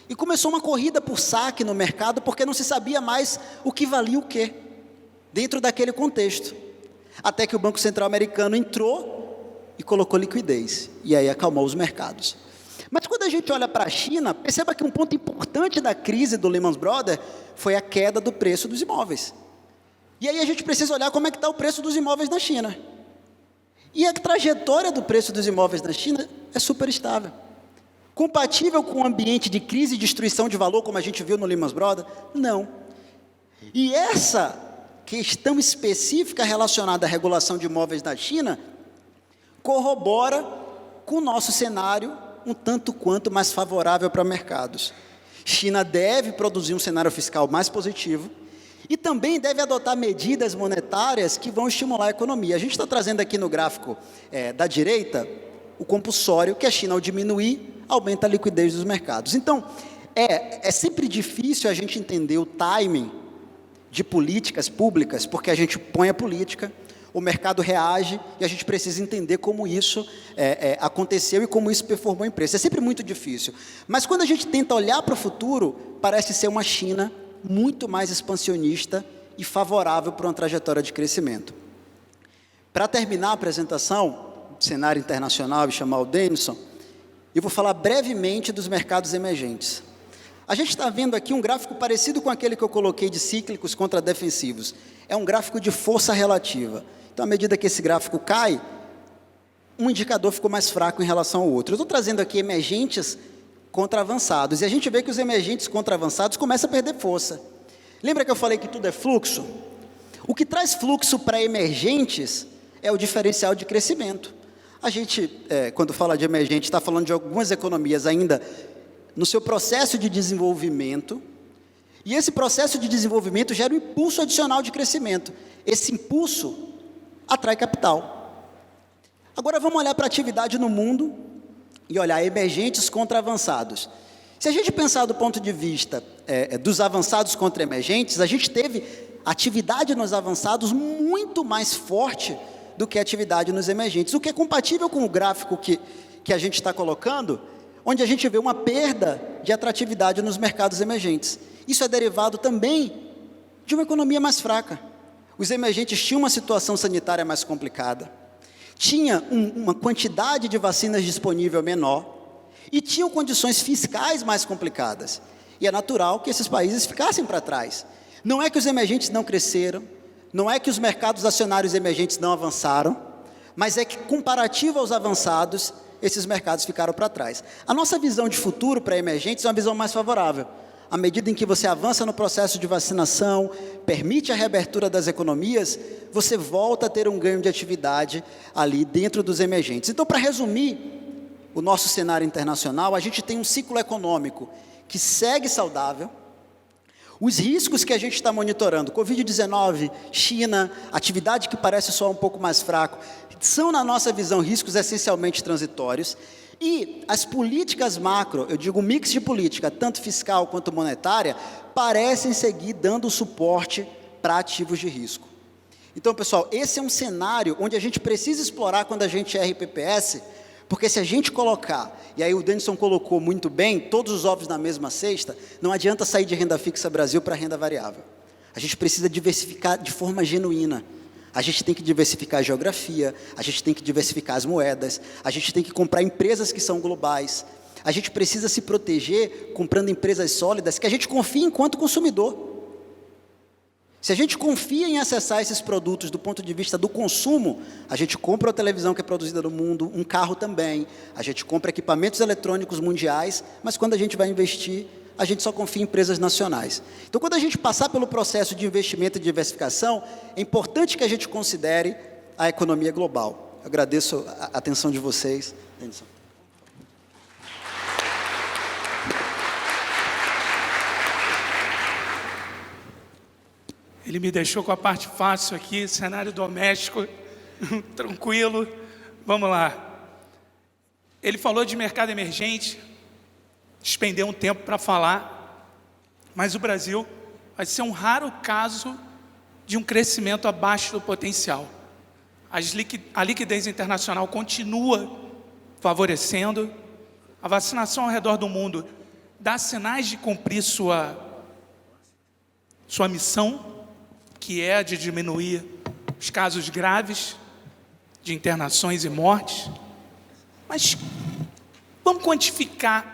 E começou uma corrida por saque no mercado, porque não se sabia mais o que valia o quê, dentro daquele contexto. Até que o Banco Central americano entrou e colocou liquidez, e aí acalmou os mercados. Mas quando a gente olha para a China, perceba que um ponto importante da crise do Lehman Brothers foi a queda do preço dos imóveis. E aí a gente precisa olhar como é que está o preço dos imóveis na China. E a trajetória do preço dos imóveis na China é super estável. Compatível com um ambiente de crise e destruição de valor, como a gente viu no Lehman Brothers? Não. E essa questão específica relacionada à regulação de imóveis na China corrobora com o nosso cenário um tanto quanto mais favorável para mercados. China deve produzir um cenário fiscal mais positivo e também deve adotar medidas monetárias que vão estimular a economia. A gente está trazendo aqui no gráfico da direita o compulsório, que a China, ao diminuir, aumenta a liquidez dos mercados. Então, é sempre difícil a gente entender o timing de políticas públicas, porque a gente põe a política, o mercado reage e a gente precisa entender como isso aconteceu e como isso performou em preço. É sempre muito difícil. Mas quando a gente tenta olhar para o futuro, parece ser uma China muito mais expansionista e favorável para uma trajetória de crescimento. Para terminar a apresentação, cenário internacional, e chamar o Denison, eu vou falar brevemente dos mercados emergentes. A gente está vendo aqui um gráfico parecido com aquele que eu coloquei de cíclicos contra defensivos. É um gráfico de força relativa. Então, à medida que esse gráfico cai, um indicador ficou mais fraco em relação ao outro. Eu estou trazendo aqui emergentes contra avançados. E a gente vê que os emergentes contra avançados começam a perder força. Lembra que eu falei que tudo é fluxo? O que traz fluxo para emergentes é o diferencial de crescimento. A gente, quando fala de emergente, está falando de algumas economias ainda no seu processo de desenvolvimento, e esse processo de desenvolvimento gera um impulso adicional de crescimento. Esse impulso atrai capital. Agora vamos olhar para a atividade no mundo e olhar emergentes contra avançados. Se a gente pensar do ponto de vista dos avançados contra emergentes, a gente teve atividade nos avançados muito mais forte do que a atividade nos emergentes, o que é compatível com o gráfico que a gente está colocando, onde a gente vê uma perda de atratividade nos mercados emergentes. Isso é derivado também de uma economia mais fraca. Os emergentes tinham uma situação sanitária mais complicada, tinha uma quantidade de vacinas disponível menor e tinham condições fiscais mais complicadas. E é natural que esses países ficassem para trás. Não é que os emergentes não cresceram, não é que os mercados acionários emergentes não avançaram, mas é que, comparativo aos avançados, esses mercados ficaram para trás. A nossa visão de futuro para emergentes é uma visão mais favorável. À medida em que você avança no processo de vacinação, permite a reabertura das economias, você volta a ter um ganho de atividade ali dentro dos emergentes. Então, para resumir o nosso cenário internacional, a gente tem um ciclo econômico que segue saudável. Os riscos que a gente está monitorando, Covid-19, China, atividade que parece só um pouco mais fraco, são, na nossa visão, riscos essencialmente transitórios. E as políticas macro, eu digo mix de política, tanto fiscal quanto monetária, parecem seguir dando suporte para ativos de risco. Então, pessoal, esse é um cenário onde a gente precisa explorar quando a gente é RPPS, porque se a gente colocar, e aí o Denison colocou muito bem, todos os ovos na mesma cesta, não adianta sair de renda fixa Brasil para renda variável. A gente precisa diversificar de forma genuína. A gente tem que diversificar a geografia, a gente tem que diversificar as moedas, a gente tem que comprar empresas que são globais. A gente precisa se proteger comprando empresas sólidas que a gente confie enquanto consumidor. Se a gente confia em acessar esses produtos do ponto de vista do consumo, a gente compra a televisão que é produzida no mundo, um carro também, a gente compra equipamentos eletrônicos mundiais, mas quando a gente vai investir, a gente só confia em empresas nacionais. Então, quando a gente passar pelo processo de investimento e diversificação, é importante que a gente considere a economia global. Eu agradeço a atenção de vocês. Denison. Ele me deixou com a parte fácil aqui, cenário doméstico, tranquilo. Vamos lá. Ele falou de mercado emergente, despendeu um tempo para falar, mas o Brasil vai ser um raro caso de um crescimento abaixo do potencial. A liquidez internacional continua favorecendo, a vacinação ao redor do mundo dá sinais de cumprir sua missão, que é a de diminuir os casos graves de internações e mortes. Mas vamos quantificar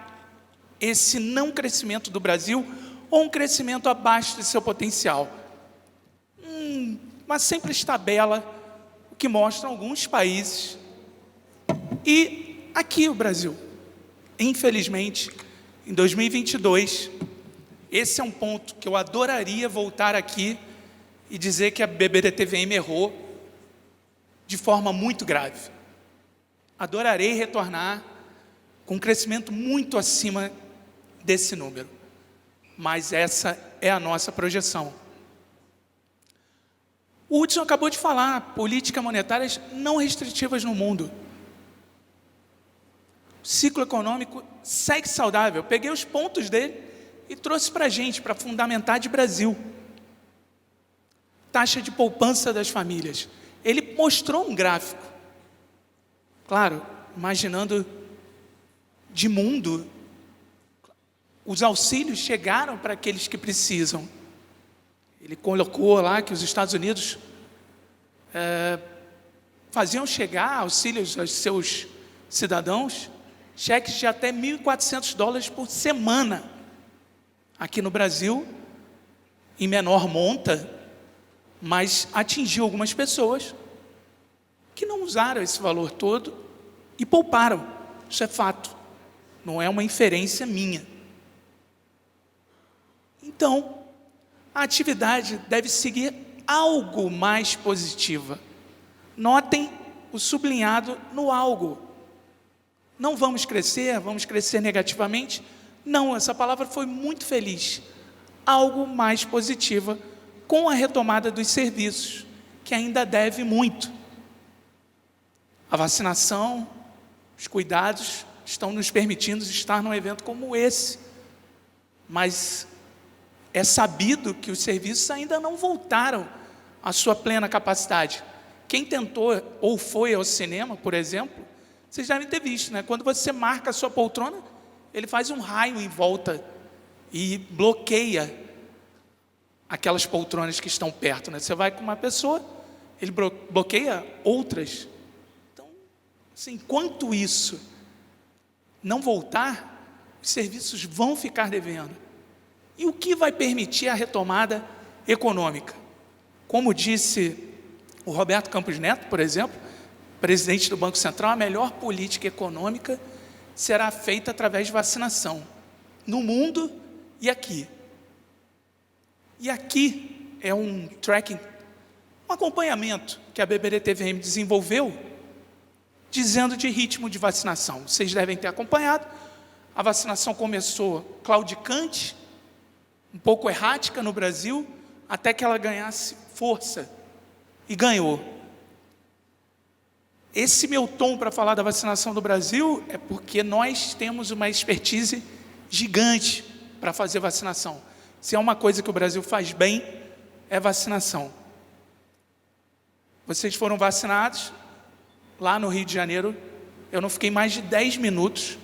esse não crescimento do Brasil ou um crescimento abaixo de seu potencial. Uma simples tabela que mostra alguns países. E aqui o Brasil, infelizmente, em 2022, esse é um ponto que eu adoraria voltar aqui e dizer que a BBDTVM errou de forma muito grave. Adorarei retornar com um crescimento muito acima desse número. Mas essa é a nossa projeção. O Hudson acabou de falar, políticas monetárias não restritivas no mundo. O ciclo econômico segue saudável. Peguei os pontos dele e trouxe para a gente, para fundamentar de Brasil. Taxa de poupança das famílias. Ele mostrou um gráfico. Claro, imaginando de mundo, os auxílios chegaram para aqueles que precisam. Ele colocou lá que os Estados Unidos faziam chegar auxílios aos seus cidadãos, cheques de até $1.400 por semana. aqui no Brasil, em menor monta, mas atingiu algumas pessoas que não usaram esse valor todo e pouparam. Isso é fato, não é uma inferência minha. Então, a atividade deve seguir algo mais positiva. Notem o sublinhado no algo. Não vamos crescer negativamente. Não, essa palavra foi muito feliz. Algo mais positiva com a retomada dos serviços, que ainda deve muito. A vacinação, os cuidados estão nos permitindo estar num evento como esse. Mas é sabido que os serviços ainda não voltaram à sua plena capacidade. Quem tentou ou foi ao cinema, por exemplo, vocês devem ter visto, né? Quando você marca a sua poltrona, ele faz um raio em volta e bloqueia aquelas poltronas que estão perto, né? Você vai com uma pessoa, ele bloqueia outras. Então, assim, enquanto isso não voltar, os serviços vão ficar devendo. E o que vai permitir a retomada econômica? Como disse o Roberto Campos Neto, por exemplo, presidente do Banco Central, a melhor política econômica será feita através de vacinação, no mundo e aqui. E aqui é um tracking, um acompanhamento que a BBDTVM desenvolveu, dizendo de ritmo de vacinação. Vocês devem ter acompanhado. A vacinação começou claudicante, um pouco errática no Brasil, até que ela ganhasse força, e ganhou. Esse meu tom para falar da vacinação do Brasil é porque nós temos uma expertise gigante para fazer vacinação. Se é uma coisa que o Brasil faz bem, é vacinação. Vocês foram vacinados lá no Rio de Janeiro. Eu não fiquei mais de 10 minutos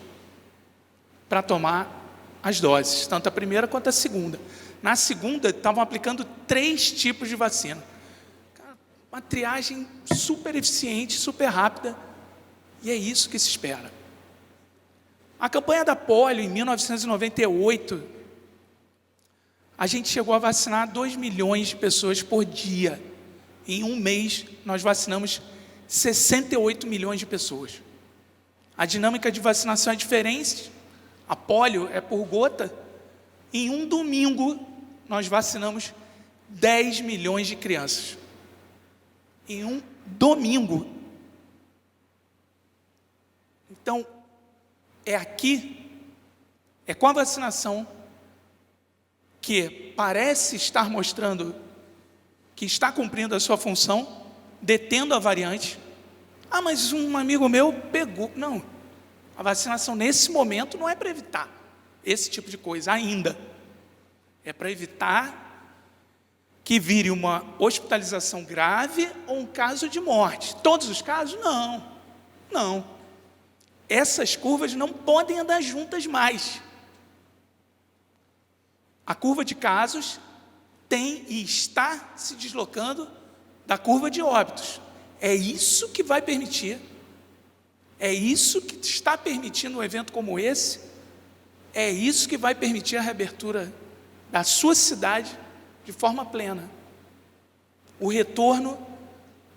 para tomar as doses, tanto a primeira quanto a segunda. Na segunda, estavam aplicando 3 tipos de vacina. Uma triagem super eficiente, super rápida, e é isso que se espera. A campanha da polio, em 1998, a gente chegou a vacinar 2 milhões de pessoas por dia. Em um mês, nós vacinamos 68 milhões de pessoas. A dinâmica de vacinação é diferente. A polio é por gota. Em um domingo, nós vacinamos 10 milhões de crianças. Em um domingo. Então, é aqui, é com a vacinação, que parece estar mostrando que está cumprindo a sua função, detendo a variante. Ah, mas um amigo meu pegou. Não, a vacinação nesse momento não é para evitar esse tipo de coisa ainda. É para evitar que vire uma hospitalização grave ou um caso de morte. Todos os casos? Não. Não. Essas curvas não podem andar juntas mais. A curva de casos tem e está se deslocando da curva de óbitos. É isso que vai permitir. É isso que está permitindo um evento como esse. É isso que vai permitir a reabertura da sua cidade de forma plena. O retorno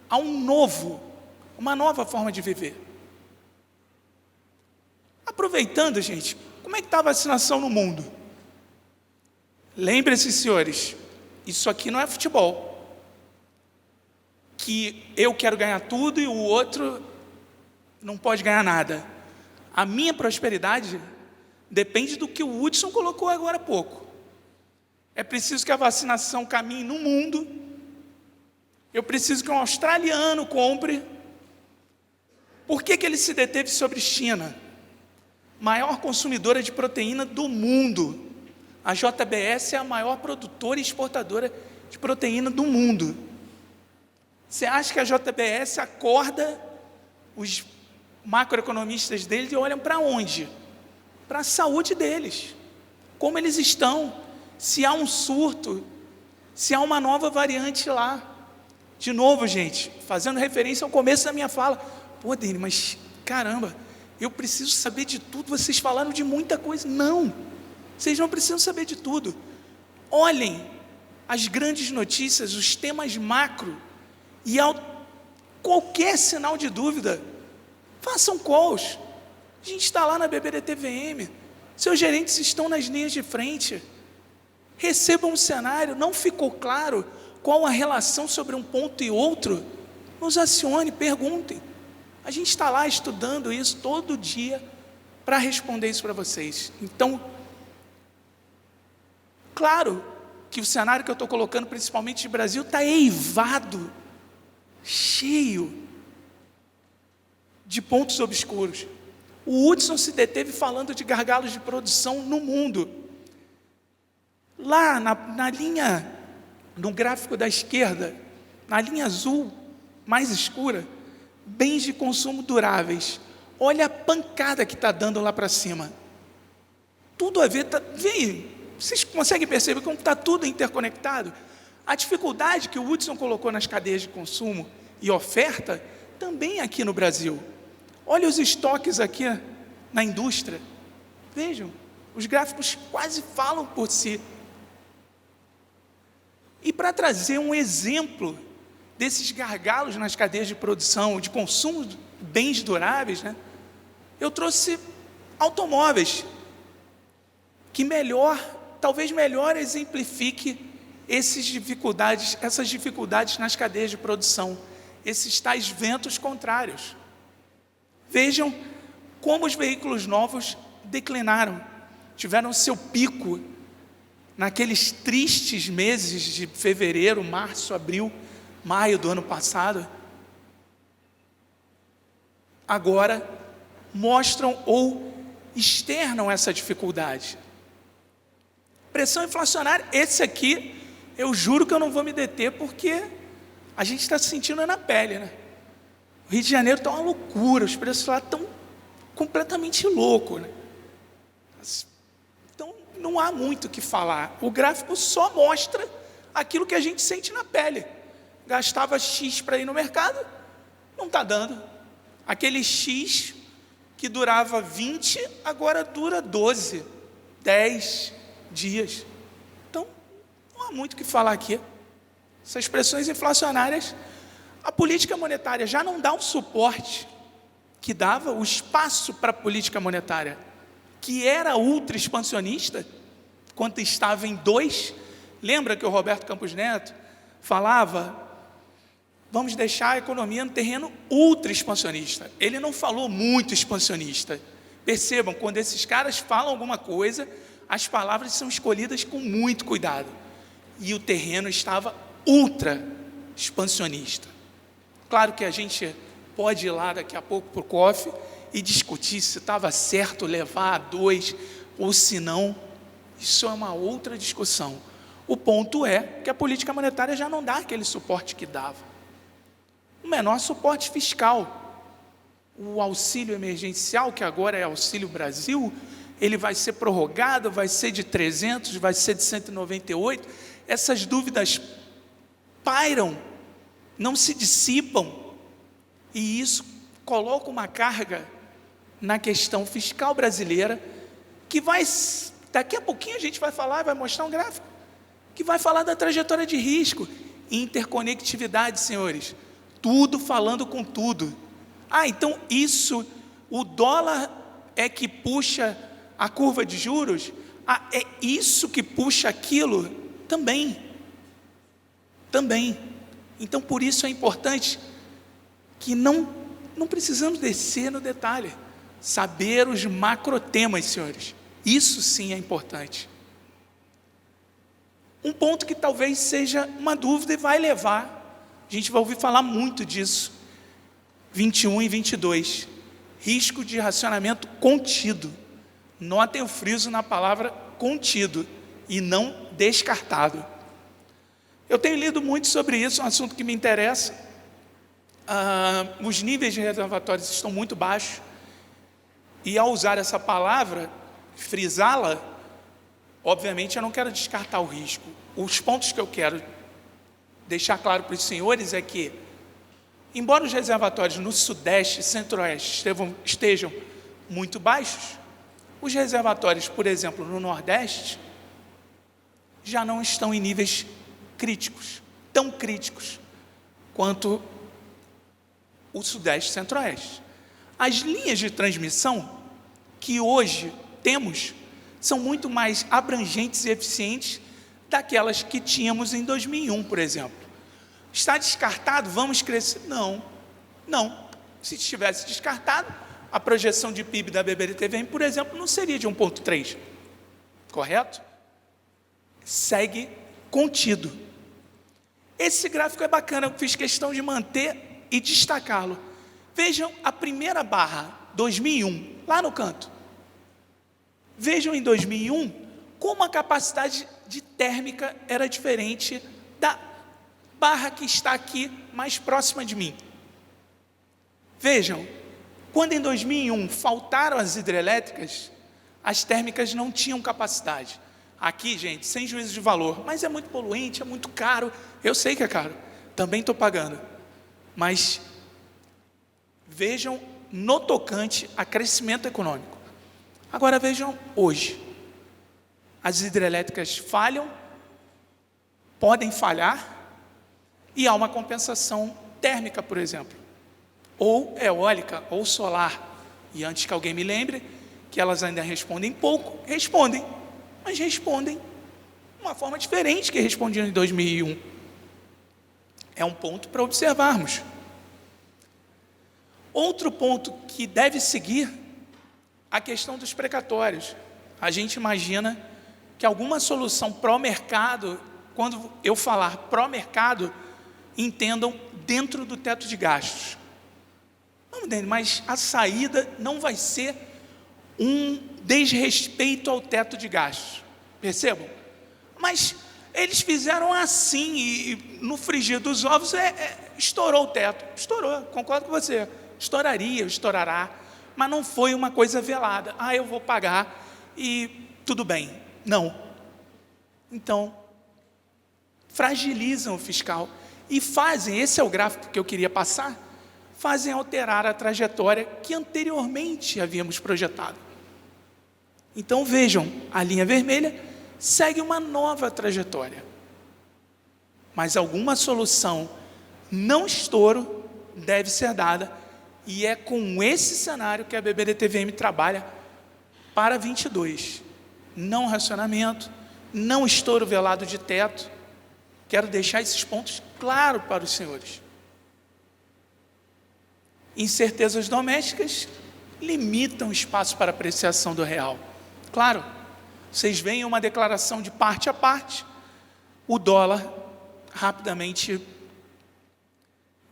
a uma nova forma de viver. Aproveitando, gente, como é que está a vacinação no mundo? Lembre-se, senhores, isso aqui não é futebol. Que eu quero ganhar tudo e o outro não pode ganhar nada. A minha prosperidade depende do que o Hudson colocou agora há pouco. É preciso que a vacinação caminhe no mundo. Eu preciso que um australiano compre. Por que ele se deteve sobre China? Maior consumidora de proteína do mundo. A JBS é a maior produtora e exportadora de proteína do mundo. Você acha que a JBS acorda os macroeconomistas deles e olham para onde? Para a saúde deles. Como eles estão? Se há um surto, se há uma nova variante lá. De novo, gente, fazendo referência ao começo da minha fala. Pô, Dene, mas caramba, eu preciso saber de tudo, vocês falaram de muita coisa. Não, Vocês não precisam saber de tudo. Olhem as grandes notícias, os temas macro, e qualquer sinal de dúvida, façam calls. A gente está lá na BBDTVM, seus gerentes estão nas linhas de frente. Recebam um cenário, não ficou claro qual a relação sobre um ponto e outro, nos acione, perguntem. A gente está lá estudando isso todo dia para responder isso para vocês. Então, claro que o cenário que eu estou colocando, principalmente de Brasil, está eivado, cheio de pontos obscuros. O Hudson se deteve falando de gargalos de produção no mundo. Lá na linha, no gráfico da esquerda, na linha azul mais escura, bens de consumo duráveis. Olha a pancada que está dando lá para cima. Tudo a ver, vem, vocês conseguem perceber como está tudo interconectado? A dificuldade que o Hudson colocou nas cadeias de consumo e oferta, também aqui no Brasil. Olha os estoques aqui na indústria. Vejam, os gráficos quase falam por si. E para trazer um exemplo desses gargalos nas cadeias de produção, de consumo de bens duráveis, né, eu trouxe automóveis, que talvez melhor exemplifique essas dificuldades nas cadeias de produção, esses tais ventos contrários. Vejam como os veículos novos declinaram, tiveram seu pico naqueles tristes meses de fevereiro, março, abril, maio do ano passado. Agora mostram ou externam essa dificuldade. Pressão inflacionária, esse aqui, eu juro que eu não vou me deter, porque a gente está sentindo na pele, né? O Rio de Janeiro está uma loucura, os preços lá estão completamente loucos, né? Então, não há muito o que falar. O gráfico só mostra aquilo que a gente sente na pele. Gastava X para ir no mercado, não está dando. Aquele X que durava 20, agora dura 12, 10 dias. Então, não há muito o que falar aqui. Essas pressões inflacionárias, a política monetária já não dá um suporte que dava o espaço para a política monetária, que era ultra expansionista, quando estava em 2. Lembra que o Roberto Campos Neto falava, vamos deixar a economia no terreno ultra expansionista. Ele não falou muito expansionista. Percebam, quando esses caras falam alguma coisa, as palavras são escolhidas com muito cuidado. E o terreno estava ultra expansionista. Claro que a gente pode ir lá daqui a pouco para o COF e discutir se estava certo levar a 2 ou se não. Isso é uma outra discussão. O ponto é que a política monetária já não dá aquele suporte que dava. O menor suporte fiscal. O auxílio emergencial, que agora é Auxílio Brasil, ele vai ser prorrogado, vai ser de 300, vai ser de 198. Essas dúvidas pairam, não se dissipam, e isso coloca uma carga na questão fiscal brasileira, que vai, daqui a pouquinho a gente vai falar, vai mostrar um gráfico, que vai falar da trajetória de risco, interconectividade, senhores, tudo falando com tudo. Então isso, o dólar é que puxa a curva de juros? É isso que puxa aquilo? Também. Então, por isso é importante que não precisamos descer no detalhe, saber os macrotemas, senhores. Isso sim é importante. Um ponto que talvez seja uma dúvida e vai levar, a gente vai ouvir falar muito disso, 21 e 22, risco de racionamento contido. Notem o friso na palavra contido e não descartado. Eu tenho lido muito sobre isso, é um assunto que me interessa. Os níveis de reservatórios estão muito baixos, e ao usar essa palavra, frisá-la, obviamente eu não quero descartar o risco. Os pontos que eu quero deixar claro para os senhores é que, embora os reservatórios no Sudeste e Centro-Oeste estejam muito baixos, Os reservatórios, por exemplo, no Nordeste, já não estão em níveis críticos, tão críticos quanto o Sudeste e Centro-Oeste. As linhas de transmissão que hoje temos são muito mais abrangentes e eficientes daquelas que tínhamos em 2001, por exemplo. Está descartado? Vamos crescer? Não. Se estivesse descartado, a projeção de PIB da BBDTVM, por exemplo, não seria de 1,3. Correto? Segue contido. Esse gráfico é bacana, eu fiz questão de manter e destacá-lo. Vejam a primeira barra, 2001, lá no canto. Vejam em 2001 como a capacidade de térmica era diferente da barra que está aqui mais próxima de mim. Vejam, quando em 2001 faltaram as hidrelétricas, as térmicas não tinham capacidade. Aqui, gente, sem juízo de valor, mas é muito poluente, é muito caro. Eu sei que é caro, também estou pagando. Mas vejam no tocante a crescimento econômico. Agora vejam hoje. As hidrelétricas falham, podem falhar, e há uma compensação térmica, por exemplo, ou eólica, ou solar. E antes que alguém me lembre, que elas ainda respondem pouco, mas respondem de uma forma diferente que respondiam em 2001. É um ponto para observarmos. Outro ponto que deve seguir, a questão dos precatórios. A gente imagina que alguma solução pró-mercado, quando eu falar pró-mercado, entendam dentro do teto de gastos. Não entende, mas a saída não vai ser um desrespeito ao teto de gastos. Percebam? Mas eles fizeram assim e no frigir dos ovos estourou o teto. Estourou, concordo com você. Estourará, mas não foi uma coisa velada. Eu vou pagar e tudo bem. Não. Então, fragilizam o fiscal e fazem, esse é o gráfico que eu queria passar, fazem alterar a trajetória que anteriormente havíamos projetado. Então vejam, a linha vermelha segue uma nova trajetória. Mas alguma solução, não estouro, deve ser dada, e é com esse cenário que a BBDTVM trabalha para 22. Não racionamento, não estouro velado de teto. Quero deixar esses pontos claros para os senhores. Incertezas domésticas limitam o espaço para apreciação do real. Claro, vocês veem uma declaração de parte a parte, o dólar rapidamente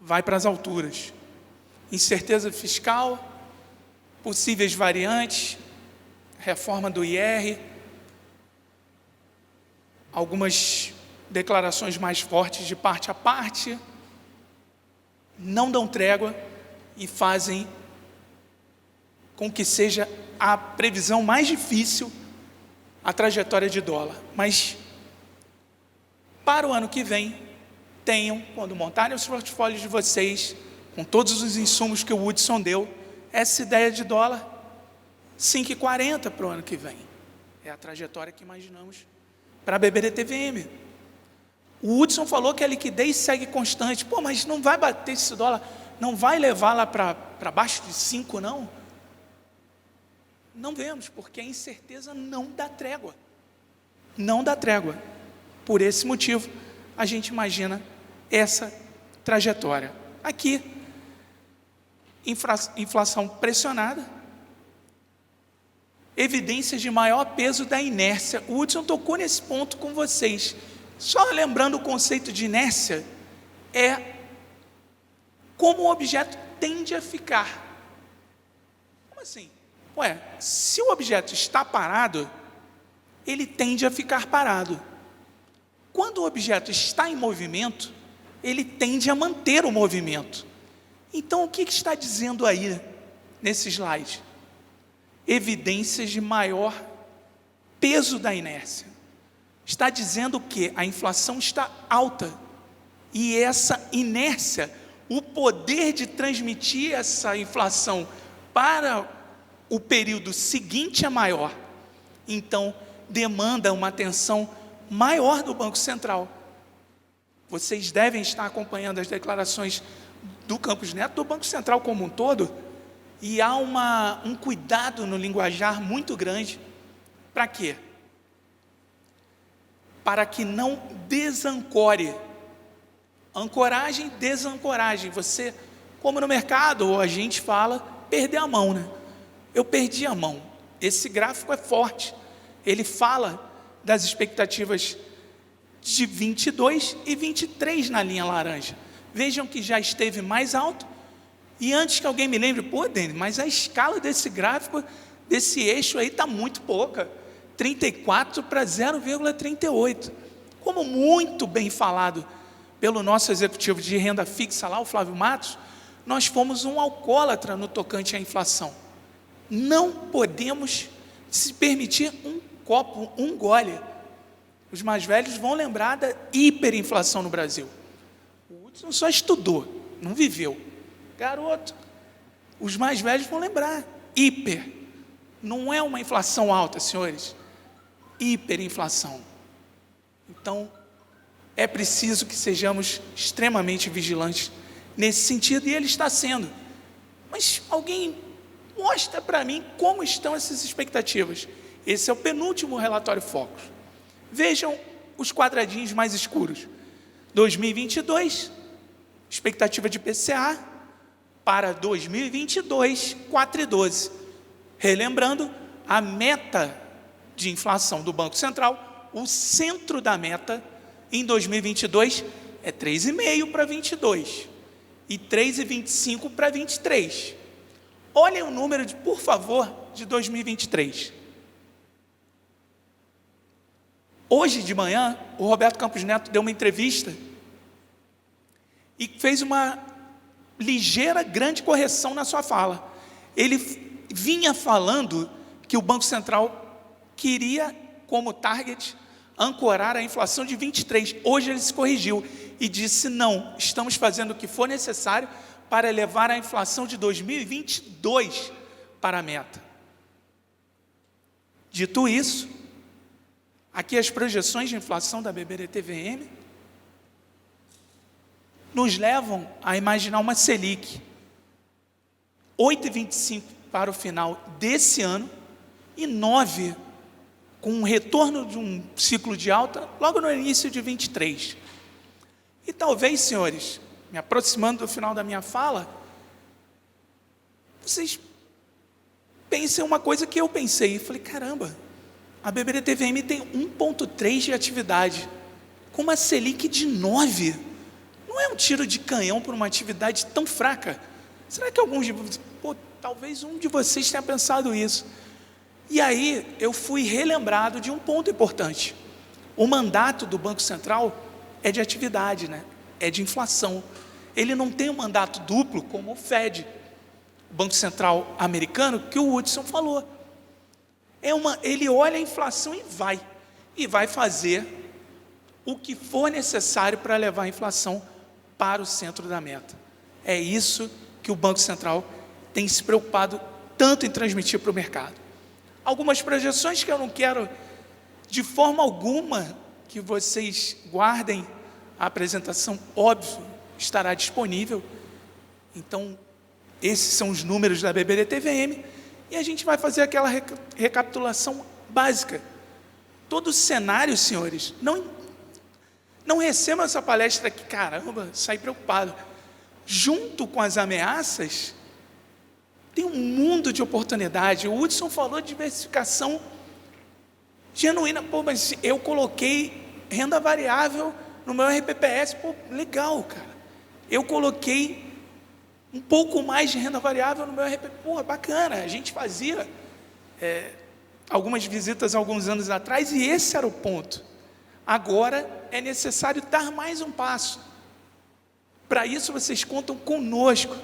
vai para as alturas. Incerteza fiscal, possíveis variantes, reforma do IR, algumas declarações mais fortes de parte a parte, não dão trégua e fazem com que seja a previsão mais difícil a trajetória de dólar. Mas para o ano que vem, tenham, quando montarem os portfólios de vocês, com todos os insumos que o Hudson deu, essa ideia de dólar 5,40 para o ano que vem. É a trajetória que imaginamos para a BBDTVM. O Hudson falou que a liquidez segue constante. Mas não vai bater esse dólar, não vai levar lá para baixo de 5, não? Não vemos, porque a incerteza não dá trégua. Não dá trégua. Por esse motivo, a gente imagina essa trajetória. Aqui, inflação pressionada, evidências de maior peso da inércia. O Hudson tocou nesse ponto com vocês. Só lembrando o conceito de inércia, é como o objeto tende a ficar. Como assim? Se o objeto está parado, ele tende a ficar parado. Quando o objeto está em movimento, ele tende a manter o movimento. Então, o que está dizendo aí, nesse slide? Evidências de maior peso da inércia. Está dizendo que a inflação está alta. E essa inércia, o poder de transmitir essa inflação para o período seguinte é maior. Então, demanda uma atenção maior do Banco Central. Vocês devem estar acompanhando as declarações do Campos Neto, do Banco Central como um todo, e há um cuidado no linguajar muito grande. Para quê? Para que não desancore. Ancoragem, desancoragem. Você, como no mercado, ou a gente fala, perder a mão, né? Eu perdi a mão. Esse gráfico é forte. Ele fala das expectativas de 22 e 23 na linha laranja. Vejam que já esteve mais alto. E antes que alguém me lembre, pô, Denis, mas a escala desse gráfico, desse eixo aí está muito pouca. 34 para 0,38. Como muito bem falado pelo nosso executivo de renda fixa lá, o Flávio Matos, nós fomos um alcoólatra no tocante à inflação. Não podemos se permitir um copo, um gole. Os mais velhos vão lembrar da hiperinflação no Brasil. O Hudson só estudou, não viveu. Garoto, os mais velhos vão lembrar. Hiper. Não é uma inflação alta, senhores. Hiperinflação. Então, é preciso que sejamos extremamente vigilantes nesse sentido, e ele está sendo. Mas alguém mostra para mim como estão essas expectativas. Esse é o penúltimo relatório Focus. Vejam os quadradinhos mais escuros. 2022, expectativa de PCA para 2022, 4,12. Relembrando, a meta de inflação do Banco Central, o centro da meta em 2022 é 3,5 para 22 e 3,25 para 23. Olhem o número, por favor, de 2023. Hoje de manhã, o Roberto Campos Neto deu uma entrevista e fez uma ligeira, grande correção na sua fala. Ele vinha falando que o Banco Central queria, como target, ancorar a inflação de 23. Hoje ele se corrigiu e disse, não, estamos fazendo o que for necessário para levar a inflação de 2022 para a meta. Dito isso, aqui as projeções de inflação da BBDTVM nos levam a imaginar uma Selic 8,25 para o final desse ano e 9 com um retorno de um ciclo de alta logo no início de 23. E talvez, senhores, me aproximando do final da minha fala, vocês pensem uma coisa que eu pensei. Eu falei, caramba, a BBDTVM tem 1,3 de atividade, com uma Selic de 9. Não é um tiro de canhão por uma atividade tão fraca? Será que alguns de vocês, talvez um de vocês tenha pensado isso? E aí eu fui relembrado de um ponto importante. O mandato do Banco Central é de atividade, né? É de inflação. Ele não tem um mandato duplo como o Fed, o Banco Central americano, que o Hudson falou. Ele olha a inflação e vai fazer o que for necessário para levar a inflação para o centro da meta. É isso que o Banco Central tem se preocupado tanto em transmitir para o mercado. Algumas projeções que eu não quero, de forma alguma, que vocês guardem a apresentação, óbvio, estará disponível. Então, esses são os números da BBDTVM, e a gente vai fazer aquela recapitulação básica. Todo o cenário, senhores, não recebam essa palestra aqui, caramba, saí preocupado. Junto com as ameaças, tem um mundo de oportunidade. O Hudson falou de diversificação genuína. Mas eu coloquei renda variável no meu RPPS. Legal, cara. Eu coloquei um pouco mais de renda variável no meu RPPS. Bacana. A gente fazia algumas visitas alguns anos atrás e esse era o ponto. Agora é necessário dar mais um passo. Para isso vocês contam conosco,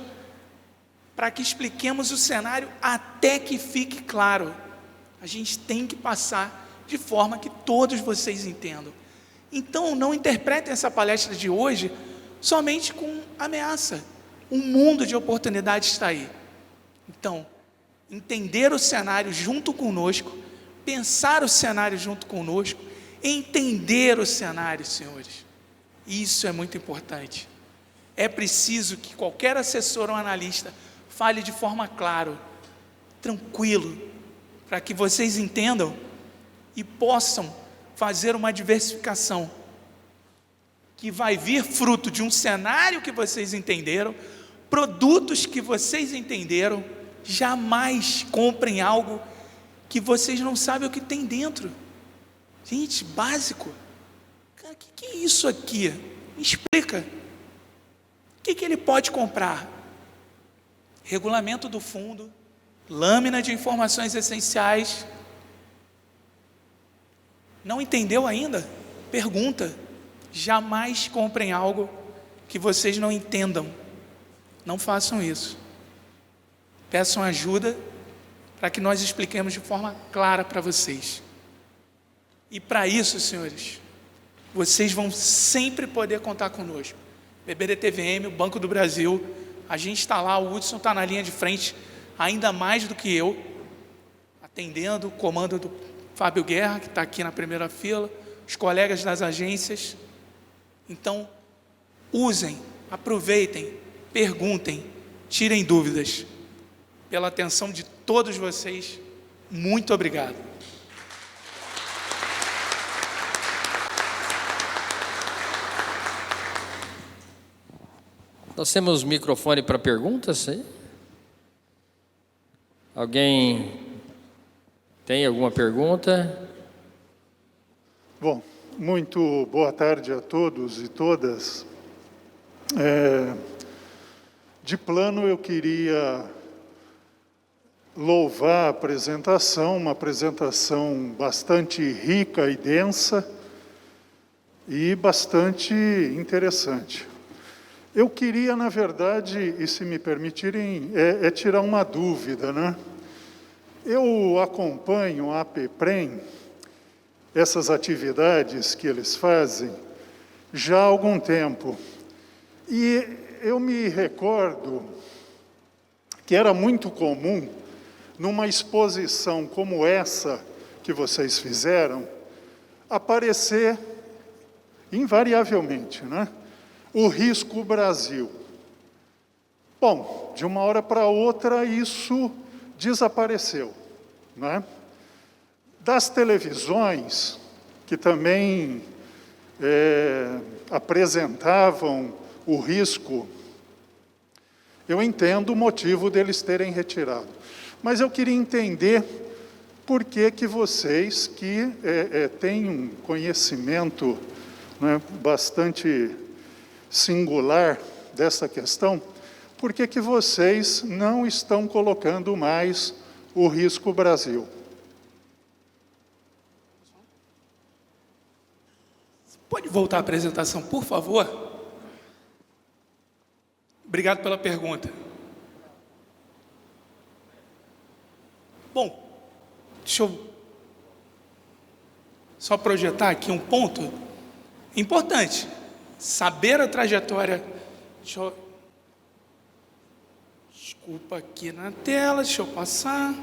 para que expliquemos o cenário até que fique claro. A gente tem que passar de forma que todos vocês entendam. Então, não interpretem essa palestra de hoje somente com ameaça. Um mundo de oportunidades está aí. Então, entender o cenário junto conosco, pensar o cenário junto conosco, entender o cenário, senhores. Isso é muito importante. É preciso que qualquer assessor ou analista fale de forma clara, tranquilo, para que vocês entendam e possam fazer uma diversificação que vai vir fruto de um cenário que vocês entenderam, produtos que vocês entenderam. Jamais comprem algo que vocês não sabem o que tem dentro. Gente, básico. Cara, o que é isso aqui? Me explica. O que ele pode comprar? Regulamento do fundo, lâmina de informações essenciais. Não entendeu ainda? Pergunta. Jamais comprem algo que vocês não entendam. Não façam isso. Peçam ajuda para que nós expliquemos de forma clara para vocês. E para isso, senhores, vocês vão sempre poder contar conosco. BBDTVM, o Banco do Brasil, a gente está lá, o Hudson está na linha de frente, ainda mais do que eu, atendendo o comando do Fábio Guerra, que está aqui na primeira fila, os colegas das agências. Então, usem, aproveitem, perguntem, tirem dúvidas. Pela atenção de todos vocês, muito obrigado. Nós temos microfone para perguntas, hein? Alguém tem alguma pergunta? Bom, muito boa tarde a todos e todas. De plano, eu queria louvar a apresentação, uma apresentação bastante rica e densa e bastante interessante. Eu queria, na verdade, e se me permitirem, tirar uma dúvida, né? Eu acompanho a APPREM, essas atividades que eles fazem, já há algum tempo. E eu me recordo que era muito comum, numa exposição como essa que vocês fizeram, aparecer, invariavelmente, né, o risco Brasil. Bom, de uma hora para outra isso desapareceu, né? Das televisões, que também apresentavam o risco, eu entendo o motivo deles terem retirado. Mas eu queria entender por que vocês, que têm um conhecimento, né, bastante singular dessa questão, por que vocês não estão colocando mais o risco Brasil? Pode voltar à apresentação, por favor? Obrigado pela pergunta. Bom, deixa eu só projetar aqui um ponto importante. Saber a trajetória. Desculpa aqui na tela, deixa eu passar.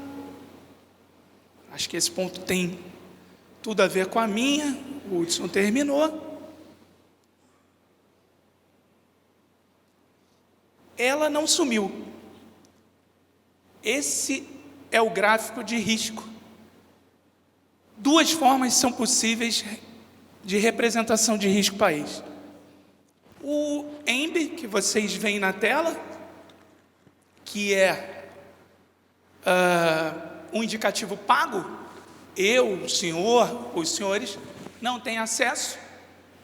Acho que esse ponto tem tudo a ver com a minha. O Hudson terminou. Ela não sumiu. Esse é o gráfico de risco. Duas formas são possíveis de representação de risco país. O EMB, que vocês veem na tela, que é um indicativo pago, eu, o senhor, os senhores, não têm acesso,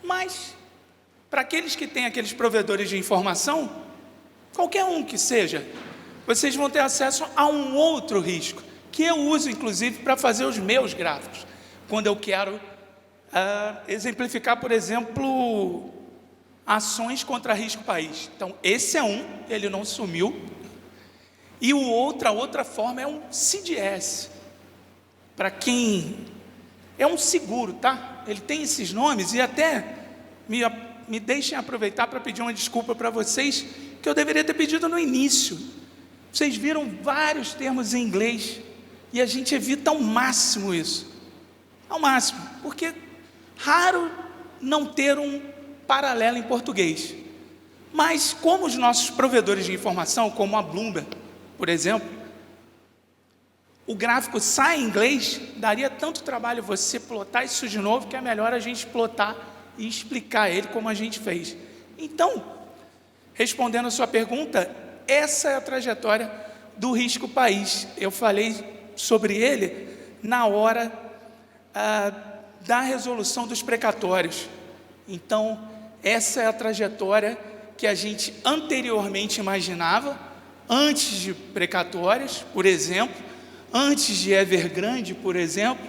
mas para aqueles que têm aqueles provedores de informação, qualquer um que seja, vocês vão ter acesso a um outro risco, que eu uso, inclusive, para fazer os meus gráficos, quando eu quero exemplificar, por exemplo, ações contra risco país. Então, esse é um, ele não sumiu, e a outra forma é um CDS, para quem é um seguro, tá? Ele tem esses nomes, e até me deixem aproveitar para pedir uma desculpa para vocês, que eu deveria ter pedido no início. Vocês viram vários termos em inglês e a gente evita ao máximo isso. Ao máximo, porque raro não ter um paralelo em português. Mas como os nossos provedores de informação, como a Bloomberg, por exemplo, o gráfico sai em inglês, daria tanto trabalho você plotar isso de novo, que é melhor a gente plotar e explicar ele como a gente fez. Então, respondendo a sua pergunta, essa é a trajetória do risco país. Eu falei sobre ele na hora da resolução dos precatórios. Então, essa é a trajetória que a gente anteriormente imaginava, antes de precatórios, por exemplo, antes de Evergrande, por exemplo,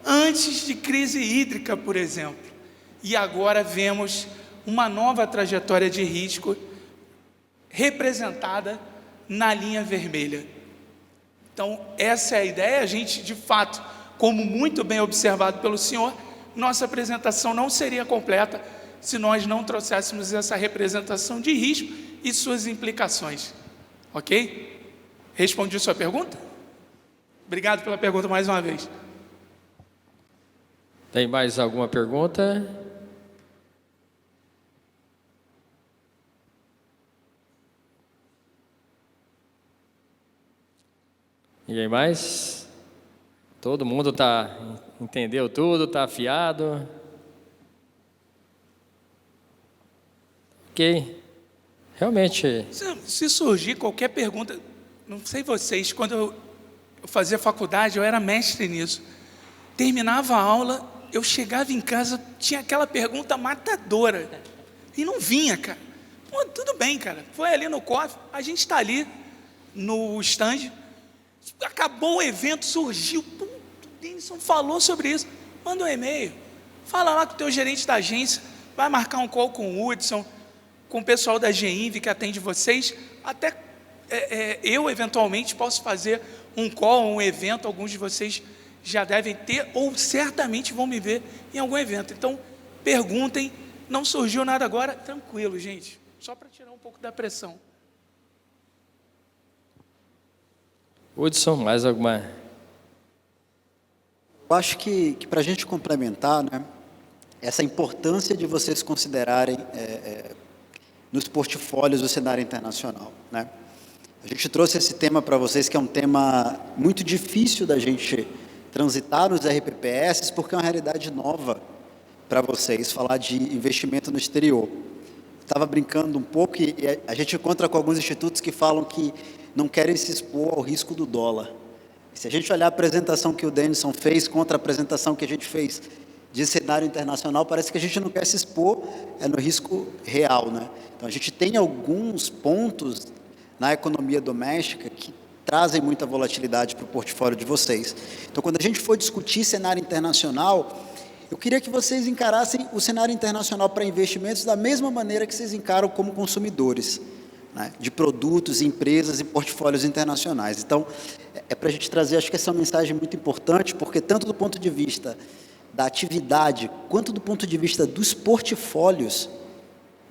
antes de crise hídrica, por exemplo. E agora vemos uma nova trajetória de risco representada na linha vermelha. Então, essa é a ideia. A gente, de fato, como muito bem observado pelo senhor, nossa apresentação não seria completa se nós não trouxéssemos essa representação de risco e suas implicações. Ok? Respondi sua pergunta? Obrigado pela pergunta mais uma vez. Tem mais alguma pergunta? Ninguém mais? Todo mundo entendeu tudo, está afiado? Ok. Realmente. Se surgir qualquer pergunta, não sei vocês, quando eu fazia faculdade, eu era mestre nisso. Terminava a aula, eu chegava em casa, tinha aquela pergunta matadora. E não vinha, cara. Pô, tudo bem, cara. Foi ali no coffee, a gente está ali no stand. Acabou o evento, surgiu. Pô, o Denison falou sobre isso. Manda um e-mail. Fala lá com o teu gerente da agência. Vai marcar um call com o Hudson, com o pessoal da GEINV que atende vocês. Até eu, eventualmente, posso fazer um call, um evento. Alguns de vocês já devem ter, ou certamente vão me ver em algum evento. Então, perguntem. Não surgiu nada agora. Tranquilo, gente. Só para tirar um pouco da pressão. Hudson, mais alguma? Eu acho que para a gente complementar, né, essa importância de vocês considerarem nos portfólios do cenário internacional, né? A gente trouxe esse tema para vocês, que é um tema muito difícil da gente transitar nos RPPS, porque é uma realidade nova para vocês, falar de investimento no exterior. Estava brincando um pouco e a gente encontra com alguns institutos que falam que não querem se expor ao risco do dólar. E se a gente olhar a apresentação que o Denison fez contra a apresentação que a gente fez de cenário internacional, parece que a gente não quer se expor no risco real, né? Então, a gente tem alguns pontos na economia doméstica que trazem muita volatilidade para o portfólio de vocês. Então, quando a gente for discutir cenário internacional, eu queria que vocês encarassem o cenário internacional para investimentos da mesma maneira que vocês encaram como consumidores, né, de produtos, empresas e portfólios internacionais. Então, é para a gente trazer, acho que essa é uma mensagem muito importante, porque tanto do ponto de vista da atividade, quanto do ponto de vista dos portfólios,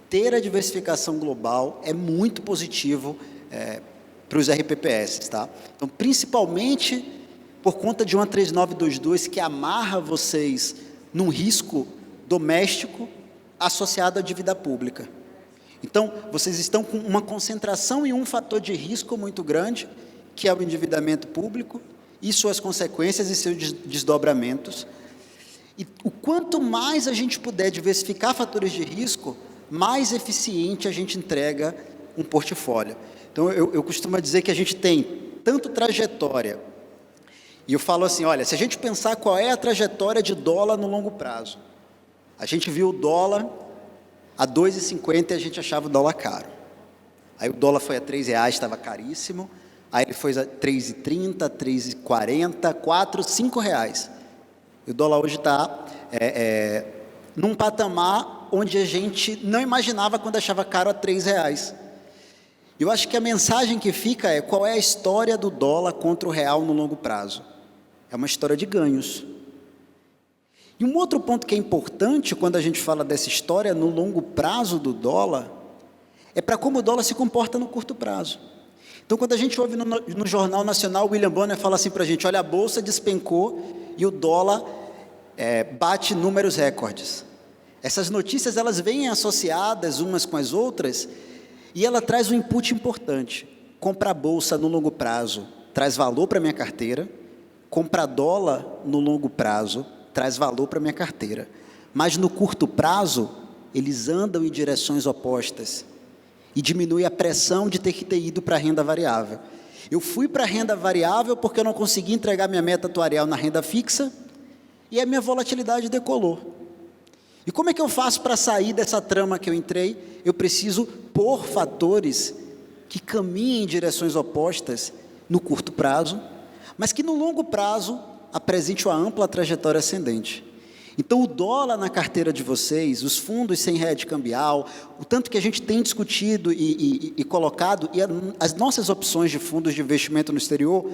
ter a diversificação global é muito positivo para os RPPS, tá? Então, principalmente por conta de uma 3922 que amarra vocês num risco doméstico associado à dívida pública. Então, vocês estão com uma concentração em um fator de risco muito grande, que é o endividamento público e suas consequências e seus desdobramentos. E o quanto mais a gente puder diversificar fatores de risco, mais eficiente a gente entrega um portfólio. Então, eu costumo dizer que a gente tem tanto trajetória, e eu falo assim, olha, se a gente pensar qual é a trajetória de dólar no longo prazo, a gente viu o dólar a 2,50 e a gente achava o dólar caro. Aí o dólar foi a R$3, estava caríssimo, aí ele foi a 3,30, 3,40, 4, 5 reais. E o dólar hoje está num patamar onde a gente não imaginava quando achava caro a R$3. Eu acho que a mensagem que fica é qual é a história do dólar contra o real no longo prazo. É uma história de ganhos. E um outro ponto que é importante quando a gente fala dessa história no longo prazo do dólar é para como o dólar se comporta no curto prazo. Então, quando a gente ouve no Jornal Nacional, o William Bonner fala assim para a gente: olha, a Bolsa despencou e o dólar bate números recordes. Essas notícias, elas vêm associadas umas com as outras, e ela traz um input importante. Comprar Bolsa no longo prazo traz valor para a minha carteira, comprar dólar no longo prazo traz valor para a minha carteira. Mas no curto prazo, eles andam em direções opostas e diminui a pressão de ter que ter ido para a renda variável. Eu fui para a renda variável porque eu não consegui entregar minha meta atuarial na renda fixa e a minha volatilidade decolou. E como é que eu faço para sair dessa trama que eu entrei? Eu preciso pôr fatores que caminhem em direções opostas no curto prazo, mas que no longo prazo apresente uma ampla trajetória ascendente. Então, o dólar na carteira de vocês, os fundos sem hedge cambial, o tanto que a gente tem discutido e colocado, e as nossas opções de fundos de investimento no exterior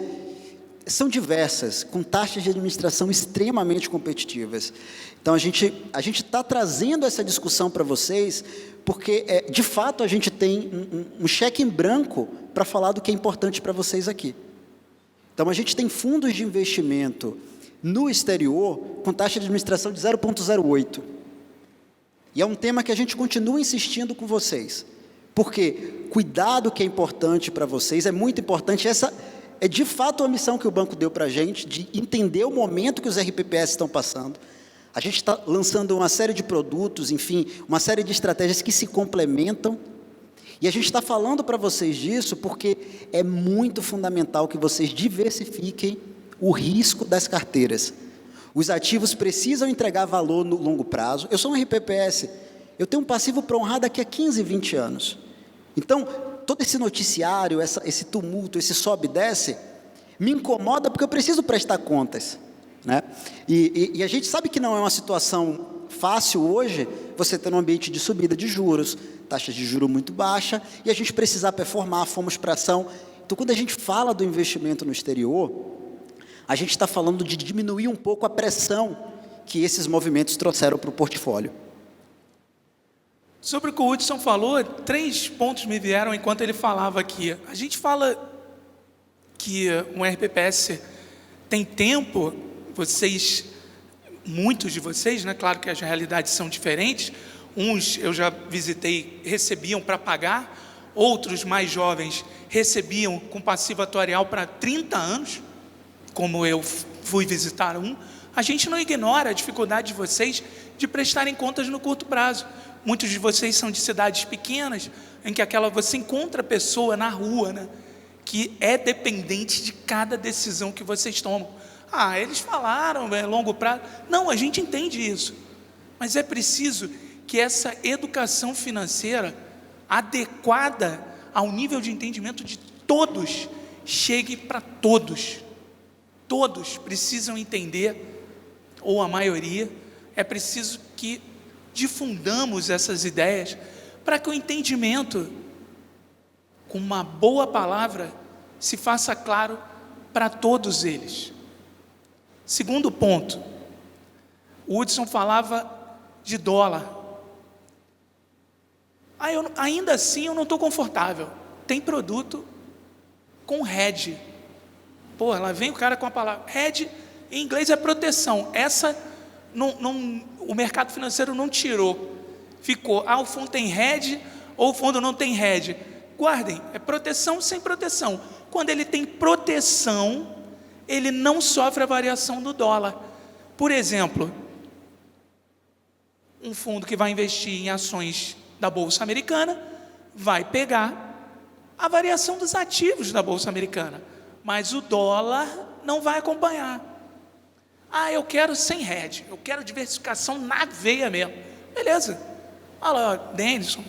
são diversas, com taxas de administração extremamente competitivas. Então, a gente está trazendo essa discussão para vocês, porque, de fato, a gente tem um cheque em branco para falar do que é importante para vocês aqui. Então, a gente tem fundos de investimento no exterior com taxa de administração de 0,08. E é um tema que a gente continua insistindo com vocês, porque cuidado que é importante para vocês, é muito importante. Essa é de fato a missão que o banco deu para a gente, de entender o momento que os RPPS estão passando. A gente está lançando uma série de produtos, enfim, uma série de estratégias que se complementam, e a gente está falando para vocês disso porque é muito fundamental que vocês diversifiquem o risco das carteiras. Os ativos precisam entregar valor no longo prazo. Eu sou um RPPS, eu tenho um passivo para honrar daqui a 15, 20 anos. Então, todo esse noticiário, esse tumulto, esse sobe e desce, me incomoda porque eu preciso prestar contas, né? E a gente sabe que não é uma situação fácil hoje, você ter um ambiente de subida de juros, taxas de juros muito baixa, e a gente precisar performar, fomos para ação. Então, quando a gente fala do investimento no exterior, a gente está falando de diminuir um pouco a pressão que esses movimentos trouxeram para o portfólio. Sobre o que o Hudson falou, 3 pontos me vieram enquanto ele falava aqui. A gente fala que um RPPS tem tempo, muitos de vocês, né? Claro que as realidades são diferentes. Uns eu já visitei, recebiam para pagar, outros mais jovens recebiam com passivo atuarial para 30 anos, como eu fui visitar um. A gente não ignora a dificuldade de vocês de prestarem contas no curto prazo. Muitos de vocês são de cidades pequenas, em que você encontra pessoa na rua, né, que é dependente de cada decisão que vocês tomam. Ah, eles falaram, é longo prazo. Não, a gente entende isso. Mas é preciso que essa educação financeira, adequada ao nível de entendimento de todos, chegue para todos. Todos precisam entender, ou a maioria. É preciso que difundamos essas ideias para que o entendimento, com uma boa palavra, se faça claro para todos eles. Segundo ponto, o Hudson falava de dólar. Ainda assim eu não estou confortável. Tem produto com hedge. Pô, lá vem o cara com a palavra hedge, em inglês é proteção. Essa o mercado financeiro não tirou. Ficou, o fundo tem hedge ou o fundo não tem hedge. Guardem, é proteção sem proteção. Quando ele tem proteção, ele não sofre a variação do dólar. Por exemplo, um fundo que vai investir em ações da Bolsa Americana vai pegar a variação dos ativos da Bolsa Americana, mas o dólar não vai acompanhar. Eu quero sem hedge, eu quero diversificação na veia mesmo. Beleza. Olha lá, Denison,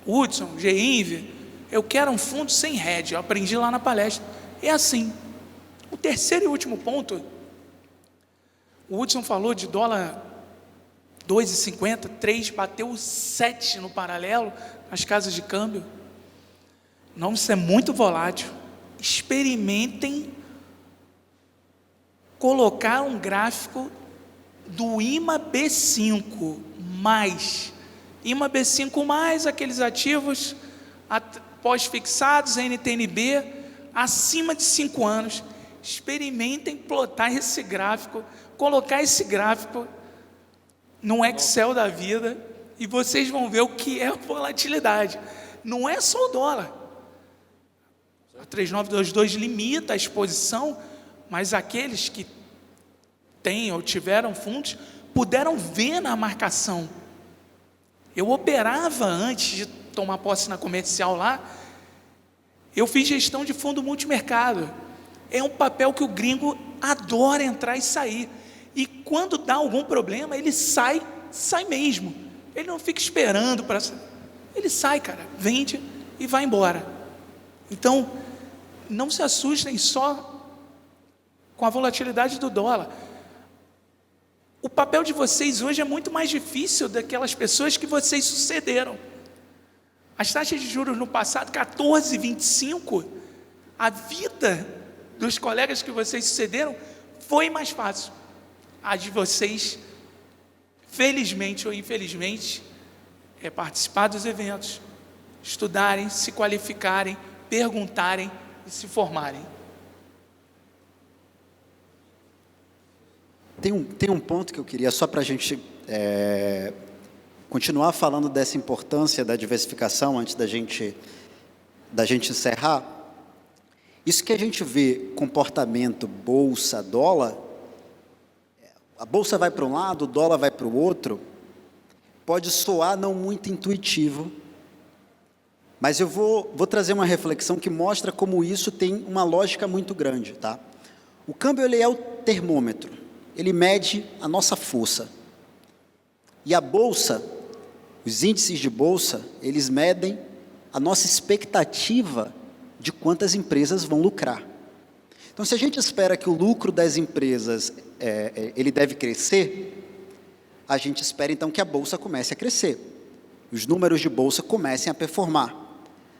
Hudson, Geinve, eu quero um fundo sem hedge, eu aprendi lá na palestra. É assim. O terceiro e último ponto, o Hudson falou de dólar 2,50, 3, bateu 7 no paralelo, nas casas de câmbio. Não, isso é muito volátil. Experimentem colocar um gráfico do IMA B5 mais. IMA B5 mais aqueles ativos pós-fixados, NTNB, acima de 5 anos, experimentem plotar esse gráfico, colocar esse gráfico no Excel da vida, e vocês vão ver o que é volatilidade. Não é só o dólar. A 3922 limita a exposição, mas aqueles que têm ou tiveram fundos puderam ver na marcação. Eu operava antes de tomar posse na comercial lá, eu fiz gestão de fundo multimercado. É um papel que o gringo adora entrar e sair. E quando dá algum problema, ele sai mesmo. Ele não fica esperando para... Ele sai, cara, vende e vai embora. Então, não se assustem só com a volatilidade do dólar. O papel de vocês hoje é muito mais difícil daquelas pessoas que vocês sucederam. As taxas de juros no passado, 14,25, a vida dos colegas que vocês sucederam foi mais fácil. A de vocês, felizmente ou infelizmente, é participar dos eventos, estudarem, se qualificarem, perguntarem e se formarem. Tem um ponto que eu queria, só para a gente continuar falando dessa importância da diversificação, antes da gente encerrar. Isso que a gente vê, comportamento bolsa, dólar, a bolsa vai para um lado, o dólar vai para o outro, pode soar não muito intuitivo, mas eu vou trazer uma reflexão que mostra como isso tem uma lógica muito grande, tá? O câmbio, ele é o termômetro, ele mede a nossa força. E a bolsa, os índices de bolsa, eles medem a nossa expectativa de quantas empresas vão lucrar. Então, se a gente espera que o lucro das empresas, ele deve crescer, a gente espera então que a bolsa comece a crescer. Os números de bolsa comecem a performar.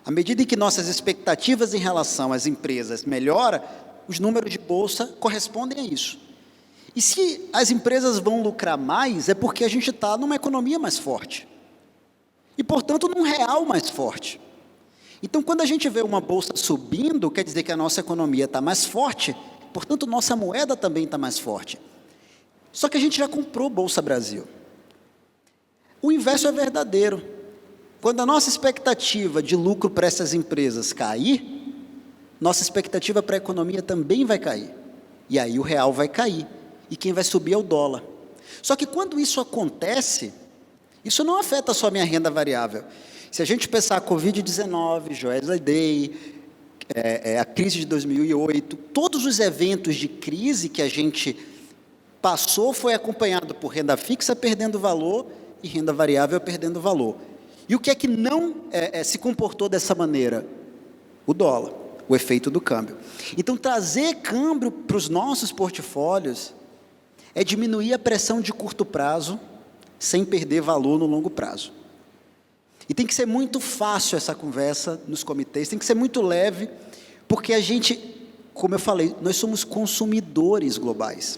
À medida em que nossas expectativas em relação às empresas melhoram, os números de bolsa correspondem a isso. E se as empresas vão lucrar mais, é porque a gente está numa economia mais forte. E, portanto, num real mais forte. Então, quando a gente vê uma bolsa subindo, quer dizer que a nossa economia está mais forte, portanto, nossa moeda também está mais forte. Só que a gente já comprou Bolsa Brasil. O inverso é verdadeiro. Quando a nossa expectativa de lucro para essas empresas cair, nossa expectativa para a economia também vai cair. E aí o real vai cair. E quem vai subir é o dólar. Só que quando isso acontece, isso não afeta só a minha renda variável. Se a gente pensar a Covid-19, Joesley Day, a crise de 2008, todos os eventos de crise que a gente passou foi acompanhado por renda fixa perdendo valor e renda variável perdendo valor. E o que é que não se comportou dessa maneira? O dólar, o efeito do câmbio. Então, trazer câmbio para os nossos portfólios é diminuir a pressão de curto prazo sem perder valor no longo prazo. E tem que ser muito fácil essa conversa nos comitês, tem que ser muito leve, porque a gente, como eu falei, nós somos consumidores globais.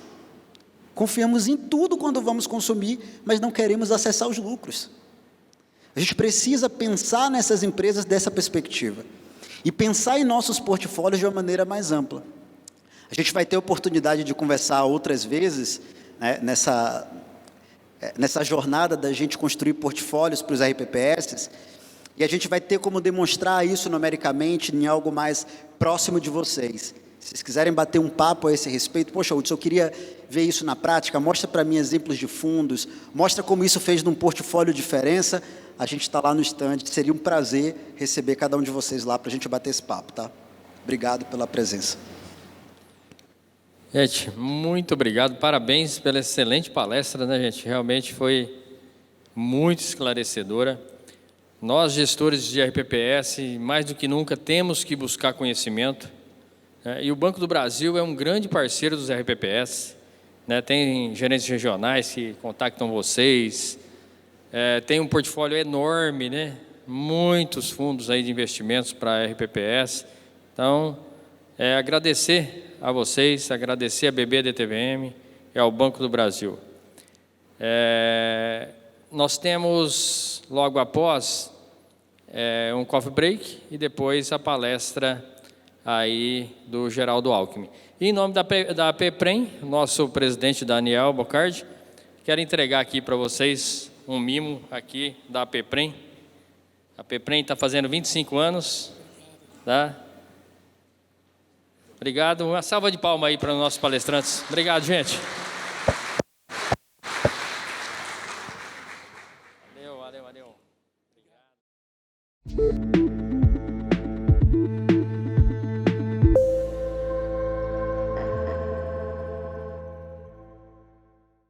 Confiamos em tudo quando vamos consumir, mas não queremos acessar os lucros. A gente precisa pensar nessas empresas dessa perspectiva e pensar em nossos portfólios de uma maneira mais ampla. A gente vai ter oportunidade de conversar outras vezes, né, nessa jornada da gente construir portfólios para os RPPS, e a gente vai ter como demonstrar isso numericamente em algo mais próximo de vocês. Se vocês quiserem bater um papo a esse respeito, poxa, Hudson, eu queria ver isso na prática, mostra para mim exemplos de fundos, mostra como isso fez num portfólio diferença, a gente está lá no stand, seria um prazer receber cada um de vocês lá para a gente bater esse papo, tá? Obrigado pela presença. Gente, muito obrigado, parabéns pela excelente palestra, né, gente? Realmente foi muito esclarecedora. Nós, gestores de RPPS, mais do que nunca, temos que buscar conhecimento, né? E o Banco do Brasil é um grande parceiro dos RPPS, né? Tem gerentes regionais que contactam vocês, tem um portfólio enorme, né? Muitos fundos aí de investimentos para RPPS. Então, agradecer a vocês, agradecer a BB-DTVM e ao Banco do Brasil. Nós temos, logo após, um coffee break e depois a palestra aí do Geraldo Alckmin. E em nome da PEPREM, nosso presidente Daniel Bocardi, quero entregar aqui para vocês um mimo aqui da PEPREM. A PEPREM está fazendo 25 anos, tá? Obrigado. Uma salva de palmas aí para os nossos palestrantes. Obrigado, gente.